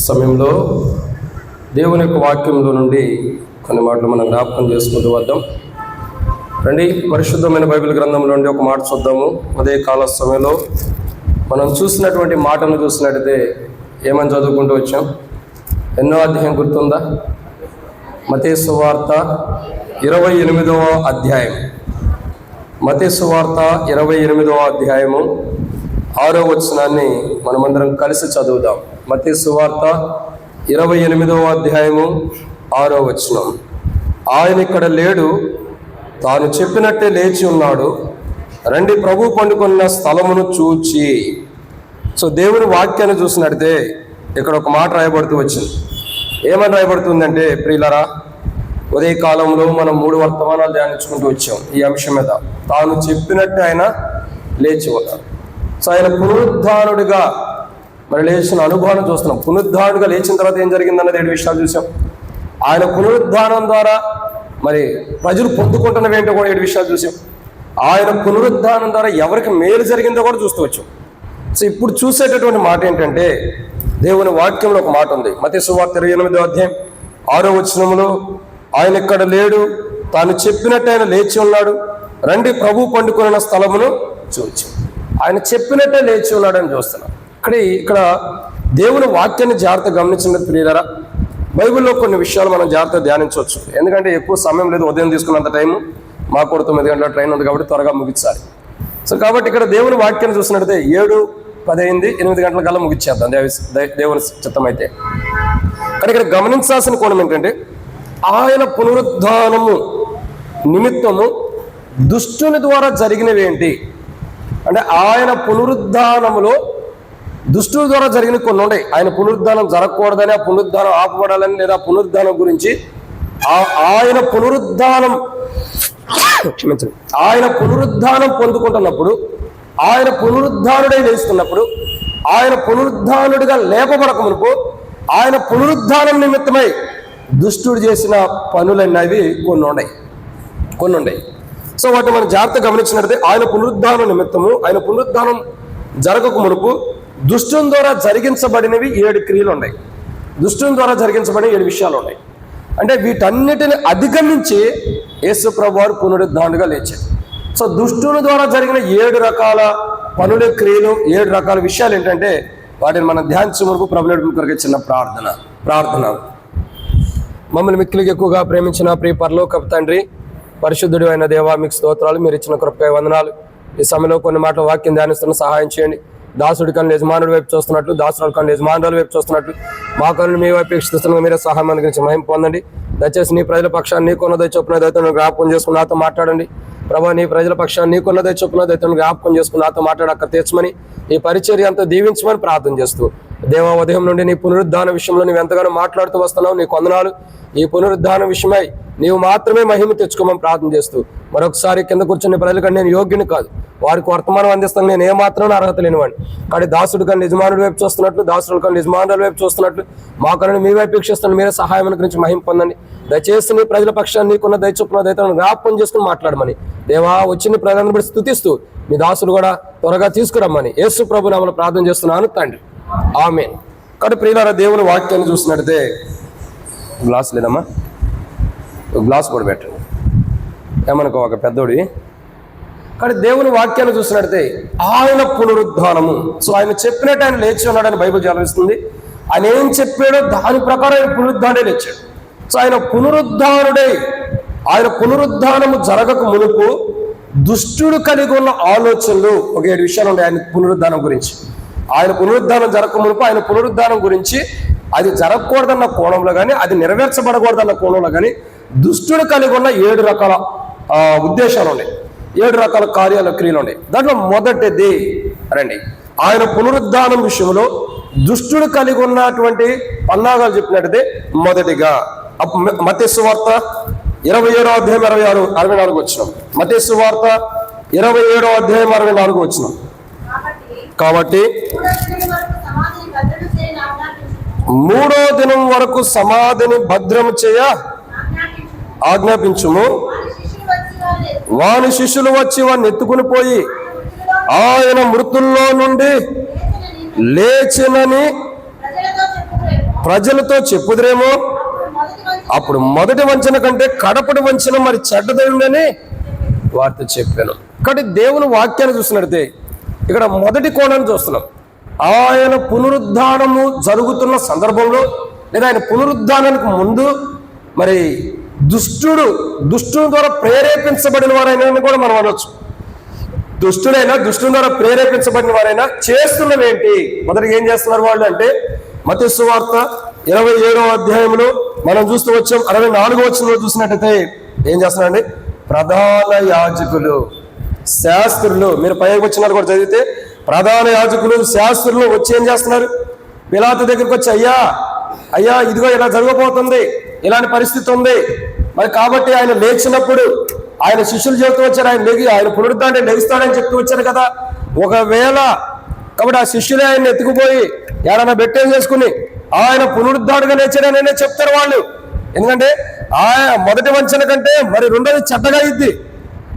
సమయంలో దేవుని యొక్క వాక్యంలో నుండి కొన్ని మాటలు మనం జ్ఞాపకం చేసుకుంటూ వద్దాం. రండి, పరిశుద్ధమైన బైబిల్ గ్రంథంలో నుండి ఒక మాట చూద్దాము. ఉదయ కాల సమయంలో మనం చూసినటువంటి మాటను చూసినట్టయితే ఏమని చదువుకుంటూ వచ్చాం? ఎన్నో అధ్యాయం గుర్తుందా? మత్తయి సువార్త 28వ అధ్యాయం. మత్తయి సువార్త 28వ అధ్యాయము 6వ వచనాన్ని మనమందరం కలిసి చదువుదాం. మత్తయి సువార్త 28వ అధ్యాయము 6వ వచనం. ఆయన ఇక్కడ లేడు, తాను చెప్పినట్టే లేచి ఉన్నాడు, రండి ప్రభు పండుకున్న స్థలమును చూచి. సో దేవుని వాక్యాన్ని చూసినట్టే ఇక్కడ ఒక మాట రాయబడుతూ వచ్చింది. ఏమని రాయబడుతుందంటే, ప్రియులరా, ఉదయకాలంలో మనం 3 వర్తమానాలు ధ్యానించుకుంటూ వచ్చాం ఈ అంశం మీద. తాను చెప్పినట్టు ఆయన లేచి ఉన్నాడు. సో ఆయన పునరుద్ధానుడిగా మరి లేచిన అనుభవాన్ని చూస్తున్నాం. పునరుద్ధానుడిగా లేచిన తర్వాత ఏం జరిగిందన్నది 7 విషయాలు చూసాం. ఆయన పునరుద్ధానం ద్వారా మరి ప్రజలు పొందుకుంటున్నవి ఏంటో కూడా 7 విషయాలు చూసాం. ఆయన పునరుద్ధానం ద్వారా ఎవరికి మేలు జరిగిందో కూడా చూస్తూ వచ్చాం. సో ఇప్పుడు చూసేటటువంటి మాట ఏంటంటే, దేవుని వాక్యంలో ఒక మాట ఉంది. మత్తయి సువార్త 28వ అధ్యాయం 6వ వచనంలో, ఆయన ఇక్కడ లేడు, తాను చెప్పినట్టు ఆయన లేచి ఉన్నాడు, రండి ప్రభు పండుకున్న స్థలమును చూచి. ఆయన చెప్పినట్టే లేచి ఉన్నాడని చూస్తున్నాం. ఇక్కడ దేవుని వాక్యాన్ని జాగ్రత్త గమనించినట్టు ప్రియులారా, బైబిల్లో కొన్ని విషయాలు మనం జాగ్రత్తగా ధ్యానించవచ్చు. ఎందుకంటే ఎక్కువ సమయం లేదు, ఉదయం తీసుకున్నంత టైము. మాకు కూడా 9 గంటల ట్రైన్ ఉంది కాబట్టి త్వరగా ముగించాలి. సో కాబట్టి ఇక్కడ దేవుని వాక్యాన్ని చూసినట్టయితే 7:10 అయింది, 8 గంటల కల్లా ముగించేద్దాం దేవుని చిత్తం అయితే. కానీ ఇక్కడ గమనించాల్సిన కోణం ఏంటంటే, ఆయన పునరుద్ధానము నిమిత్తము దుష్టుని ద్వారా జరిగినవి ఏంటి అంటే, ఆయన పునరుద్ధానములో దుష్టుల ద్వారా జరిగిన కొన్ని ఉన్నాయి. ఆయన పునరుద్ధానం జరగకూడదని, ఆ పునరుద్ధానం ఆపబడాలని, లేదా పునరుద్ధానం గురించి ఆయన పునరుద్ధానం ఆయన పునరుద్ధానం పొందుకుంటున్నప్పుడు, ఆయన పునరుద్ధానుడై లేస్తున్నప్పుడు, ఆయన పునరుద్ధానుడిగా లేపబడక మునుపు ఆయన పునరుద్ధానం నిమిత్తమై దుష్టుడు చేసిన పనులన్నవి కొన్ని ఉన్నాయి. సో వాటిని మనం జాగ్రత్త గమనించినట్లయితే, ఆయన పునరుద్ధానం నిమిత్తము, ఆయన పునరుద్ధానం జరగక మునుపు దుష్టుని ద్వారా జరిగించబడినవి 7 క్రియలు ఉన్నాయి. దుష్టుని ద్వారా జరిగించబడిన 7 విషయాలు ఉన్నాయి. అంటే వీటన్నిటిని అధిగమించి యేసు ప్రభువు వారు పునరుద్ధానుడిగా లేచారు. సో దుష్టుని ద్వారా జరిగిన 7 రకాల పనుల క్రియలు, 7 రకాల విషయాలు ఏంటంటే, వాటిని మనం ధ్యానించే వరకు ప్రభువుని కొరకు చిన్న ప్రార్థన. మమ్మల్ని మిక్కిలిగా ఎక్కువగా ప్రేమించిన ప్రియ పరలోకపు తండ్రి, పరిశుద్ధుడు అయిన దేవా, మీకు స్తోత్రాలు. మీరు ఇచ్చిన కృపకై వందనాలు. ఈ సమయంలో కొన్ని మాటల వాక్యం ధ్యానిస్తున్న సహాయం చేయండి. దాసుడి కన్నా యజమానుడి వైపు చూస్తున్నట్లు, దాసుడు కన్నా యజమానుల వైపు చూస్తున్నట్లు మా కళ్ళు మీ వైపు వీక్షిస్తున్న మీరే సహాయం అనుగ్రహించి మహిమ పొందండి. దయచేసి నీ ప్రజల పక్షాన్ని నీకున్నదే చొప్పున దైత్యం జ్ఞాపకం చేసుకుని నాతో మాట్లాడండి. ప్రభా, నీ ప్రజల పక్షాన్ని నీకున్నదే చొప్పున దైత్యం జ్ఞాపకం చేసుకుని నాతో మాట్లాడి అక్కడ తీర్చమని, ఈ పరిచర్య అంతా దీవించమని ప్రార్థన చేస్తూ, దేవా, ఉదయం నుండి నీ పునరుద్ధాన విషయంలో నువ్వు ఎంతగానో మాట్లాడుతూ వస్తున్నావు. నీ వందనాలు. ఈ పునరుద్ధాన విషయమై నీవు మాత్రమే మహిమ తెచ్చుకోమని ప్రార్థన చేస్తూ, మరొకసారి కింద కూర్చుని ప్రజలకంటే నేను యోగ్యుని కాదు, వారికి వర్తమానం అందిస్తాను, నేను ఏమాత్రం అర్హత లేనివాడిని. కానీ దాసుడు కన్నా యజమానుడి వైపు చూస్తున్నట్లు, దాసుడు కన్నా యజమానుల వైపు చూస్తున్నట్లు మా కన్నా మీ వైపు వీక్షిస్తాను. మీరే సహాయం గురించి మహిమ పొందండి. దయచేసి నీ ప్రజల పక్షాన్ని నీకున్న దయచొప్పున దైత్యాలను జ్ఞాపకం చేసుకుని మాట్లాడమని, దేవా, వచ్చిన ప్రజలను బట్టి స్తుతిస్తూ మీ దాసుడు కూడా త్వరగా తీసుకురమ్మని యేసు ప్రభు నామములో ప్రార్థన చేస్తున్నాను తండ్రి, ఆమేన్. కాబట్టి ప్రియులారా, దేవుని వాక్యాన్ని చూసినట్టయితే, గ్లాస్ లేదమ్మా, గ్లాస్ కూడా పెట్టండి ఏమనుకో, ఒక పెద్దోడి. కానీ దేవుని వాక్యాన్ని చూసినట్టయితే ఆయన పునరుద్ధానము. సో ఆయన చెప్పినట్టు ఆయన లేచి ఉన్నాడని బైబిల్ జలవిస్తుంది. ఆయన ఏం చెప్పాడో దాని ప్రకారం ఆయన పునరుద్ధానే లేచాడు. సో ఆయన పునరుద్ధానుడై, ఆయన పునరుద్ధానము జరగక మునుపు దుష్టుడు కలిగి ఉన్న ఆలోచనలు ఒక 7 విషయాలు ఉన్నాయి ఆయన పునరుద్ధానం గురించి. ఆయన పునరుద్ధానం జరగక మునుపు ఆయన పునరుద్ధానం గురించి, అది జరగకూడదన్న కోణంలో కానీ, అది నెరవేర్చబడకూడదన్న కోణంలో కానీ దుష్టుడు కలిగి ఉన్న 7 రకాల ఉద్దేశాలు ఉన్నాయి, 7 రకాల క్రియలు ఉన్నాయి. దాంట్లో మొదటిది రండి, ఆయన పునరుద్ధానం విషయంలో దుష్టుడు కలిగి ఉన్నటువంటి పన్నాగాలు చెప్పినట్టయితే, మొదటిగా మత్తయి సువార్త 27వ అధ్యాయం 64 వచనం. మత్తయి సువార్త 27వ అధ్యాయం 64 వచనం. కాబట్టి 3వ దినం వరకు సమాధిని భద్రము చేయ ఆజ్ఞాపించుము. వాని శిష్యులు వచ్చి వాడిని ఎత్తుకుని పోయి ఆయన మృతుల్లో నుండి లేచినని ప్రజలతో చెప్పుదురేమో, అప్పుడు మొదటి వంచన కంటే కడపటి వంచన మరి చెడ్డదని వార్త చెప్పాను. కాబట్టి దేవుని వాక్యాన్ని చూసినట్టే ఇక్కడ మొదటి కోణాన్ని చూస్తున్నాం. ఆయన పునరుద్ధానము జరుగుతున్న సందర్భంలో లేదా ఆయన పునరుద్ధానానికి ముందు మరి దుష్టుని ద్వారా ప్రేరేపించబడిన వారైనా కూడా మనం అనొచ్చు. దుష్టుని ద్వారా ప్రేరేపించబడిన వారైనా చేస్తున్నవేంటి? మొదటిగా ఏం చేస్తున్నారు వాళ్ళు అంటే, మత్తయి సువార్త 27వ అధ్యాయంలో మనం చూస్తూ వచ్చాం. 64వ వచనంలో చూసినట్టయితే ఏం చేస్తున్నారండి? ప్రధాన యాజకులు, శాస్త్రులు, మీరు పైకి వచ్చినారు కూడా చదివితే, ప్రధాన యాజకులు శాస్త్రులు వచ్చి ఏం చేస్తున్నారు? పిలాతు దగ్గరికి వచ్చి, అయ్యా ఇదిగో ఇలా జరగబోతుంది, ఇలాంటి పరిస్థితి ఉంది మరి, కాబట్టి ఆయన లేచినప్పుడు ఆయన శిష్యులు చెబుతూ వచ్చారు, ఆయన పునరుద్ధాన్ని లెగిస్తాడని చెప్తూ వచ్చారు కదా. ఒకవేళ కాబట్టి ఆ శిష్యులే ఆయన ఎత్తుకుపోయి ఏడన్నా బెట్టేం చేసుకుని ఆయన పునరుద్ధాడుగా లేచాడనే చెప్తారు వాళ్ళు. ఎందుకంటే ఆయన మొదటి వంచన కంటే మరి రెండోది చెడ్డగా అయింది.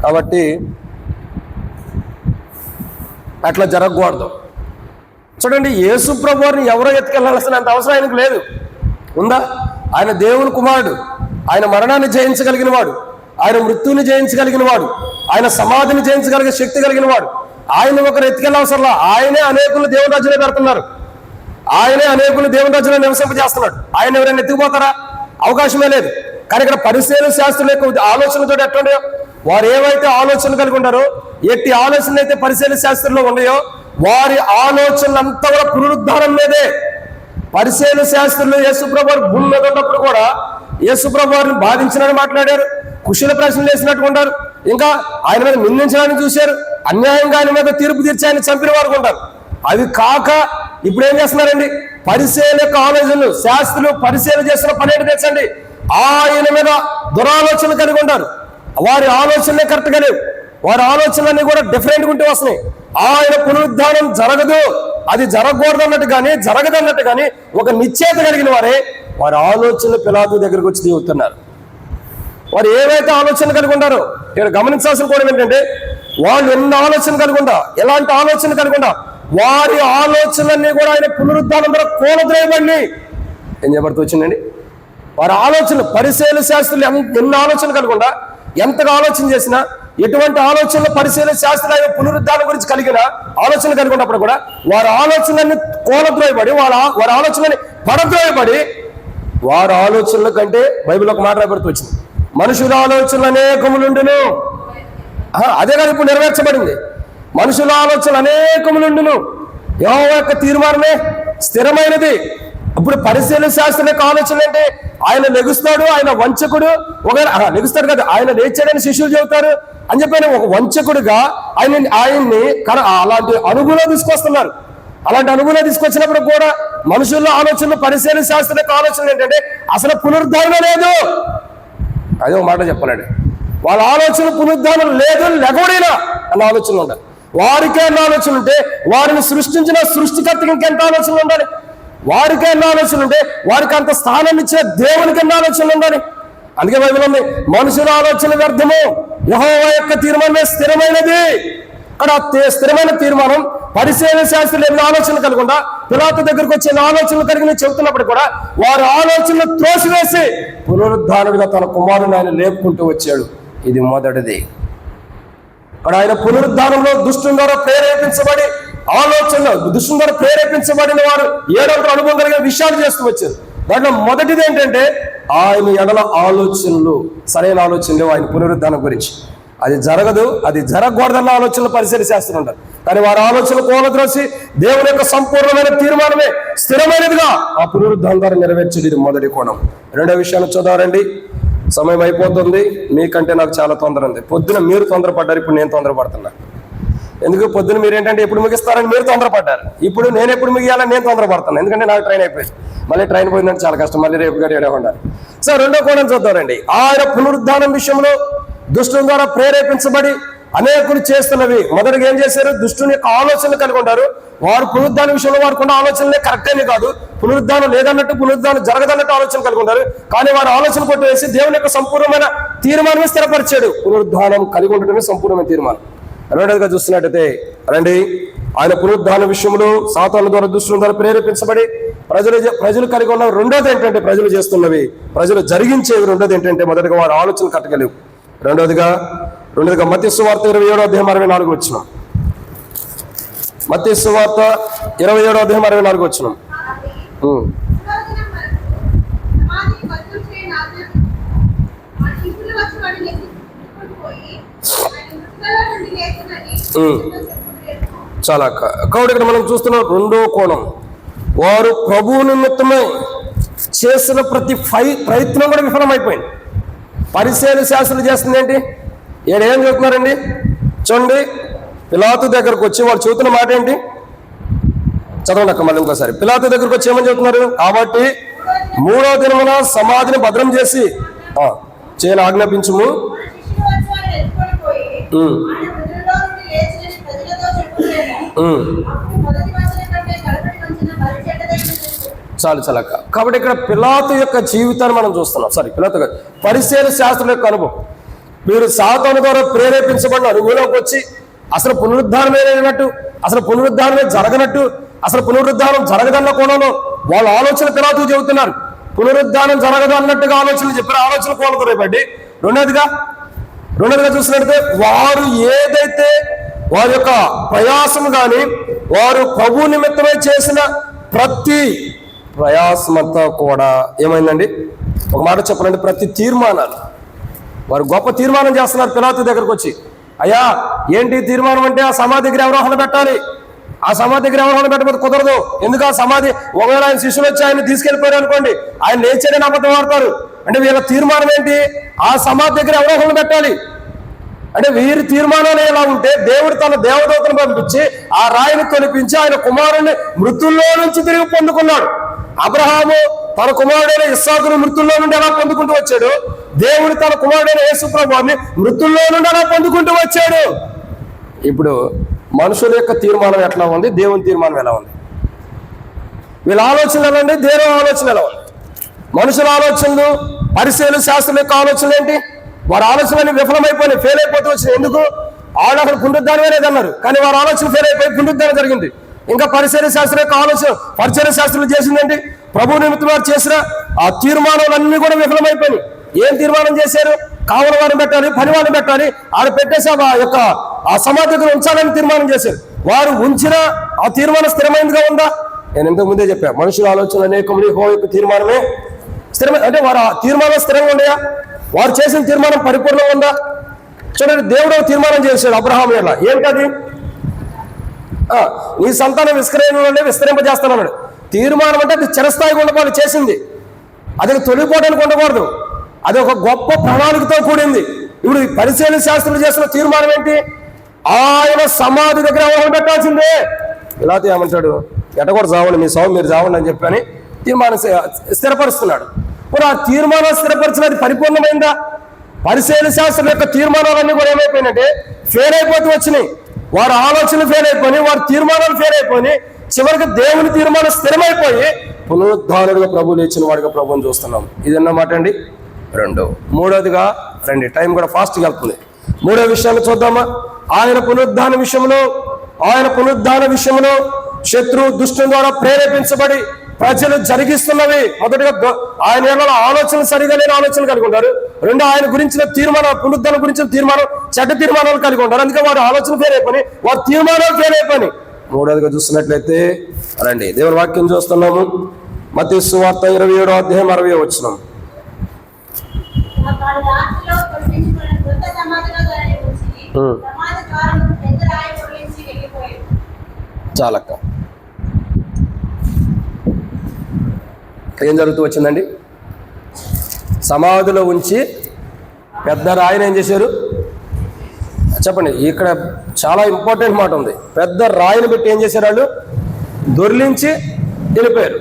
కాబట్టి అట్లా జరగకూడదు. చూడండి, యేసు ప్రభువుని ఎవరో ఎత్తుకెళ్లాల్సినంత అవసరం ఆయనకు లేదు. ఉందా? ఆయన దేవుని కుమారుడు, ఆయన మరణాన్ని జయించగలిగిన వాడు, ఆయన మృత్యుని జయించగలిగిన వాడు, ఆయన సమాధిని జయించగలిగే శక్తి కలిగిన వాడు. ఆయన ఒకరు ఎత్తుకెళ్ళవసరంలా. ఆయనే అనేకులు దేవుని రాజ్యంలో పెడుతున్నారు, ఆయనే అనేకులు దేవుని రాజ్యంలో నివసింపజేస్తున్నాడు. ఆయన ఎవరైనా ఎత్తుకుపోతారా? అవకాశమే లేదు. కానీ ఇక్కడ పరిశీలన శాస్త్రుల యొక్క ఆలోచనతో ఎట్లుండో, వారు ఏవైతే ఆలోచనలు కలిగి ఉంటారో, ఎట్టి ఆలోచనలు అయితే పరిశీలన శాస్త్రంలో ఉన్నాయో, వారి ఆలోచనలంతా కూడా పునరుద్ధానం మీదే. పరిశీలన శాస్త్రులు యేసుప్రభు భూమి మీద ఉన్నప్పుడు కూడా యేసుప్రభు వారిని బాధించినని మాట్లాడారు, కుశల ప్రశ్నలు వేసినట్టు ఉంటారు, ఇంకా ఆయన మీద నిందించడానికి చూశారు, అన్యాయంగా ఆయన మీద తీర్పు తీర్చి ఆయన చంపిన వారు ఉంటారు. అవి కాక ఇప్పుడు ఏం చేస్తున్నారండి? పరిశీలన యొక్క ఆలోచనలు, శాస్త్రులు పరిశీలన చేస్తున్న పని ఏంటి తెచ్చండి? ఆయన మీద దురాలోచనలు కలిగి ఉంటారు. వారి ఆలోచనలే కరెక్ట్గా లేవు, వారి ఆలోచనలన్నీ కూడా డిఫరెంట్గా ఉంటూ వస్తున్నాయి. ఆయన పునరుద్ధానం జరగదు, అది జరగకూడదు అన్నట్టు కానీ జరగదు అన్నట్టు కానీ ఒక నిశ్చయిత కలిగిన వారే వారి ఆలోచనలు పిలాతు దగ్గరికి వచ్చి దిగుతున్నారు. వారు ఏవైతే ఆలోచన కలిగి ఉంటారో ఇక్కడ గమనించాల్సిన కూడా ఏంటంటే, వాళ్ళు ఎన్ని ఆలోచన కలిగి ఉందా, ఎలాంటి ఆలోచన కలిగి ఉందా, వారి ఆలోచనలన్నీ కూడా ఆయన పునరుద్ధానం ద్వారా కూలద్రోయబడి ఏం చేయబడుతూ వచ్చిందండి? వారి ఆలోచనలు పరిశీలన శాస్త్రులు ఎన్ని ఆలోచన కలిగి ఉందా, ఎంతగా ఆలోచన చేసినా, ఎటువంటి ఆలోచనలు పరిశీలన శాస్త్రులు ఆయన పునరుద్ధానం గురించి కలిగిన ఆలోచన కలిగి ఉన్నప్పుడు కూడా వారి ఆలోచనలన్నీ కూలద్రోయబడి వారి ఆలోచనలని పడద్రోయబడి, వారి ఆలోచనల కంటే బైబిల్ ఒక మాట రాయబడుతూ వచ్చింది, మనుషుల ఆలోచనలు అనేకములుండును. అదే కాదు ఇప్పుడు నెరవేర్చబడింది, మనుషుల ఆలోచనలు అనేకములుండును, యెహోవా యొక్క తీర్మానమే స్థిరమైనది. ఇప్పుడు పరిశీలన శాస్త్రం యొక్క ఆలోచన అంటే ఆయన లెగుస్తాడు, ఆయన వంచకుడు, లెగుస్తాడు కదా, ఆయన లేచాడని శిష్యులు చెబుతారు అని చెప్పి ఒక వంచకుడుగా ఆయన్ని అలాంటి అనుభూలో తీసుకొస్తున్నారు. అలాంటి అనుభూలో తీసుకొచ్చినప్పుడు కూడా మనుషుల్లో ఆలోచనలు పరిశీలన శాస్త్రం యొక్క ఆలోచన ఏంటంటే అసలు పునరుద్ధానం లేదు. అదే ఒక మాట చెప్పాలండి, వాళ్ళ ఆలోచన పునరుద్ధానం లేదు, లెగోడైనా అన్న ఆలోచనలు ఉండాలి. వారికే అన్న ఆలోచన ఉంటే వారిని సృష్టించిన సృష్టికర్తకి ఇంకెంత ఆలోచనలు ఉండాలి? వారికి ఎన్న ఆలోచనలు ఉంటే వారికి అంత స్థానం ఇచ్చిన దేవునికి ఎన్న ఆలోచనలు ఉండాలి. అందుకే బైబిల్ ఉంది, మనుషుల ఆలోచన వ్యర్థము, యెహోవా యొక్క తీర్మానమే స్థిరమైనది. అక్కడ స్థిరమైన తీర్మానం పరిశీలన శాస్త్రులు ఎన్ని ఆలోచనలు కలగకుండా పిలాతు దగ్గరకు వచ్చి ఎన్ని ఆలోచనలు కలిగి చెబుతున్నప్పుడు కూడా వారి ఆలోచనలు త్రోసివేసి పునరుద్ధానుడిగా తన కుమారుని ఆయన లేపుకుంటూ వచ్చాడు. ఇది మొదటిది. అక్కడ ఆయన పునరుద్ధానంలో దుష్టుని ద్వారా ప్రేరేపించబడి దుష్టుని ద్వారా ప్రేరేపించబడిన వారు ఏడంతా అనుభవం కలిగిన విషయాలు చేస్తూ వచ్చారు. దాంట్లో మొదటిది ఏంటంటే ఆయన ఎడల ఆలోచనలు, సరైన ఆలోచనలు ఆయన పునరుద్ధానం గురించి. అది జరగదు, అది జరగకూడదన్న ఆలోచనలు పరిశీలన శాస్త్రం ఉంటారు. కానీ వారి ఆలోచనలు కూలద్రోసి దేవుని యొక్క సంపూర్ణమైన తీర్మానమే స్థిరమైనదిగా ఆ పునరుద్ధానం ద్వారా నెరవేర్చేది. ఇది మొదటి కోణం. రెండో విషయాన్ని చదవారండి, సమయం అయిపోతుంది, మీకంటే నాకు చాలా తొందర ఉంది. పొద్దున మీరు తొందరపడ్డారు, ఇప్పుడు నేను తొందరపడుతున్నా. ఎందుకు? పొద్దున మీరు ఏంటంటే ఎప్పుడు ముగిస్తారని మీరు తొందరపడ్డారు, ఇప్పుడు నేను ఎప్పుడు ముగియాలని నేను తొందరపడుతున్నాను. ఎందుకంటే నాకు ట్రైన్ అయిపోయింది, మళ్ళీ ట్రైన్ పోయిందంటే చాలా కష్టం, మళ్ళీ రేపు గడియే ఉండాలి. సో రెండో కోణం చూద్దామండి. ఆయన పునరుద్ధానం విషయంలో దుష్టుని ద్వారా ప్రేరేపించబడి అనేకులు చేస్తున్నవి. మొదటిగా ఏం చేశారు? దుష్టుని యొక్క ఆలోచనలు కలిగి ఉంటారు. వారు పునరుద్ధానం విషయంలో వారికి ఉన్న ఆలోచనలే కరెక్ట్ అని కాదు, పునరుద్ధానం లేదన్నట్టు, పునరుద్ధానం జరగదన్నట్టు ఆలోచన కలిగి ఉంటారు. కానీ వారి ఆలోచన కొట్టేసి దేవుని యొక్క సంపూర్ణమైన తీర్మానమే స్థిరపరిచాడు. పునరుద్ధానం కలిగి ఉండటమే సంపూర్ణమైన తీర్మానం. రెండోదిగా చూస్తున్నట్టయితే రండి, ఆయన పునరుద్ధాన విషయంలో సాతాను ద్వారా దుష్టుల ద్వారా ప్రేరేపించబడి ప్రజలు కలిగి ఉన్న రెండోది ఏంటంటే ప్రజలు జరిగించేవి రెండోది ఏంటంటే మొదటిగా వారి ఆలోచన కట్టగలేవు. రెండోదిగా మత్తయి సువార్త 27:64 వచనం. మత్తయి సువార్త 27:64 వచనం. చాలా కాబట్టి ఇక్కడ మనం చూస్తున్నాం రెండో కోణం. వారు ప్రభువు నిమిత్తమై చేసిన ప్రతి ప్రయత్నం కూడా విఫలమైపోయింది. పరిసయ్యులు శాస్త్రులు చేస్తుంది ఏంటి? ఏం చెబుతున్నారండి చూడండి. పిలాతు దగ్గరకు వచ్చి వాడు చెబుతున్న మాట ఏంటి? చదవండి అక్క మళ్ళీ ఇంకోసారి. పిలాతు దగ్గరకు వచ్చి ఏమని చెబుతున్నారు? కాబట్టి 3వ దినమున సమాధిని భద్రం చేసి చేయని ఆజ్ఞాపించుము. చాలు అక్క. కాబట్టి ఇక్కడ పిలాతు యొక్క జీవితాన్ని మనం చూస్తున్నాం. పిలాతు పరిసయ్యుల శాస్త్రుల యొక్క అనుభవం. మీరు సాతాను ద్వారా ప్రేరేపించబడినారు, మీలోకి వచ్చి అసలు పునరుద్ధానమే లేనట్టు, అసలు పునరుద్ధానమే జరగనట్టు, అసలు పునరుద్ధానం జరగదన్న కోణంలో వాళ్ళ ఆలోచన పిలాతు చెబుతున్నారు. పునరుద్ధానం జరగదు అన్నట్టుగా ఆలోచనలు చెప్పారు. ఆలోచన కోణంతో రేపండి. రెండోదిగా చూసినట్లయితే వారు ఏదైతే వారి యొక్క ప్రయాసం కానీ వారు ప్రభు నిమిత్తమై చేసిన ప్రతి ప్రయాసమంతా కూడా ఏమైందండి? ఒక మాట చెప్పాలంటే ప్రతి తీర్మానాలు వారు గొప్ప తీర్మానం చేస్తున్నారు. పిలాతు దగ్గరకు వచ్చి, అయ్యా ఏంటి తీర్మానం అంటే ఆ సమాధి దగ్గర అవరోహణ పెట్టాలి, ఆ సమాధి దగ్గర అవరోహణ పెట్టకపోతే కుదరదు. ఎందుకు ఆ సమాధి ఒకవేళ ఆయన శిష్యులు వచ్చి ఆయన తీసుకెళ్లిపోయారు అనుకోండి, ఆయన లేచాడని అబద్ధం ఆడతారు. అంటే వీళ్ళ తీర్మానం ఏంటి? ఆ సమాధి దగ్గర అవరోహణ పెట్టాలి. అంటే వీరి తీర్మానాలు ఎలా ఉంటే దేవుడు తన దేవదూతను పంపించి ఆ రాయిని తొలిపించి ఆయన కుమారుణ్ణి మృతుల్లో నుంచి తిరిగి పొందుకున్నాడు. అబ్రహాము తన కుమారుడైన ఇస్సాకును మృతుల్లో నుండి ఎలా పొందుకుంటూ వచ్చాడు, దేవుడు తన కుమారుడైన యేసు ప్రభువుని మృతుల్లో నుండి ఎలా పొందుకుంటూ వచ్చాడు. ఇప్పుడు మనుషుల యొక్క తీర్మానం ఎట్లా ఉంది, దేవుని తీర్మానం ఎలా ఉంది? వీళ్ళ ఆలోచన ఎలా ఉంది, దేవుని ఆలోచన ఎలా ఉంది? మనుషుల ఆలోచనలు, పరిసయ్యుల శాస్త్రం యొక్క ఆలోచనలు ఏంటి? వారి ఆలోచనలు విఫలమైపోయి ఫెయిల్ అయిపోతూ వచ్చినాయి. ఎందుకు? ఆవిడ అక్కడ పునరుద్ధానమే లేదన్నారు, కానీ వారి ఆలోచన ఫెయిల్ అయిపోయి పునరుద్ధానం జరిగింది. ఇంకా పరిసయ్యుల శాస్త్రం యొక్క ఆలోచన, పరిసయ్యుల శాస్త్రం చేసిందేంటి? ప్రభు నిమిత్తం వారు చేసిన ఆ తీర్మానాలన్నీ కూడా విఫలమైపోయినాయి. ఏం తీర్మానం చేశారు? కావల వారిని పెట్టాలి, పని వారిని పెట్టాలి, ఆడ పెట్టేసి ఆ సమాధి దగ్గర ఉంచాలని తీర్మానం చేశారు. వారు ఉంచిన ఆ తీర్మానం స్థిరమైనదిగా ఉందా? నేను ఇంతకు ముందే చెప్పా, మనుషుల ఆలోచన అనేకములు యెహోవా యొక్క తీర్మానమే స్థిరమైన. అంటే వారు ఆ తీర్మానం స్థిరంగా ఉన్నాయా? వారు చేసిన తీర్మానం పరిపూర్ణంగా ఉందా? చూడండి, దేవుడు తీర్మానం చేశాడు అబ్రహాము ఎలా. ఏంటది? నీ సంతానం విస్తరింపజేస్తానన్నాడు. తీర్మానం అంటే అది చిరస్థాయిగా ఉండవాలి చేసింది, అది తొలిపోవడానికి ఉండకూడదు. అది ఒక గొప్ప ప్రణాళికతో కూడింది. ఇప్పుడు పరిశీలన శాస్త్రులు చేసిన తీర్మానం ఏంటి? ఆయన సమాధి దగ్గర అవరోహణ పెట్టాల్సిందే. ఇలా ఏమంటాడు? ఎట్టకూడదు చావండి, మీ సాగు మీరు చావండి అని చెప్పని తీర్మానం స్థిరపరుస్తున్నాడు. మరి ఆ తీర్మానం స్థిరపరిచినది పరిపూర్ణమైందా? పరిశీలన శాస్త్రం యొక్క తీర్మానాలన్నీ కూడా ఏమైపోయినట్టే ఫెయిల్ అయిపోతూ వచ్చినాయి. వారి ఆలోచనలు ఫెయిల్ అయిపోయి, వారి తీర్మానాలు ఫెయిల్ అయిపోయి, చివరికి దేవుని తీర్మానం స్థిరమైపోయి పునరుద్ధానుడిగా ప్రభు లేచిన వాడిగా ప్రభుని చూస్తున్నాం. ఇదన్నమాట అండి. మూడోదిగా రండి, టైం కూడా ఫాస్ట్గా వెళ్తుంది. మూడో విషయాన్ని చూద్దామా? ఆయన పునరుద్ధాన విషయంలో శత్రువు దుష్టుల ద్వారా ప్రేరేపించబడి ప్రజలు జరిగిస్తున్నవి. మొదటిగా ఆయన ఏమైనా ఆలోచనలు సరిగా లేని ఆలోచనలు కలిగి ఉంటారు. రెండు, ఆయన గురించిన తీర్మానం, పునరుద్ధానం గురించిన తీర్మానం చెడ్డ తీర్మానాలు కలిగి ఉంటారు. అందుకే వారి ఆలోచన ఫెయిల్ అయిపోయి, వారి తీర్మానాలు ఫెయిల్ అయిపోయి. మూడోదిగా చూస్తున్నట్లయితే రండి, దేవుని వాక్యం చూస్తున్నాము. మత్తయి సువార్త 27:60 వచనం. చాలక్క ఏం జరుగుతూ వచ్చిందండి? సమాధిలో ఉంచి పెద్ద రాయిని ఏం చేశారు చెప్పండి. ఇక్కడ చాలా ఇంపార్టెంట్ మాట ఉంది. పెద్ద రాయిని పెట్టి ఏం చేశారు? వాళ్ళు దొర్లించి వెళ్ళిపోయారు.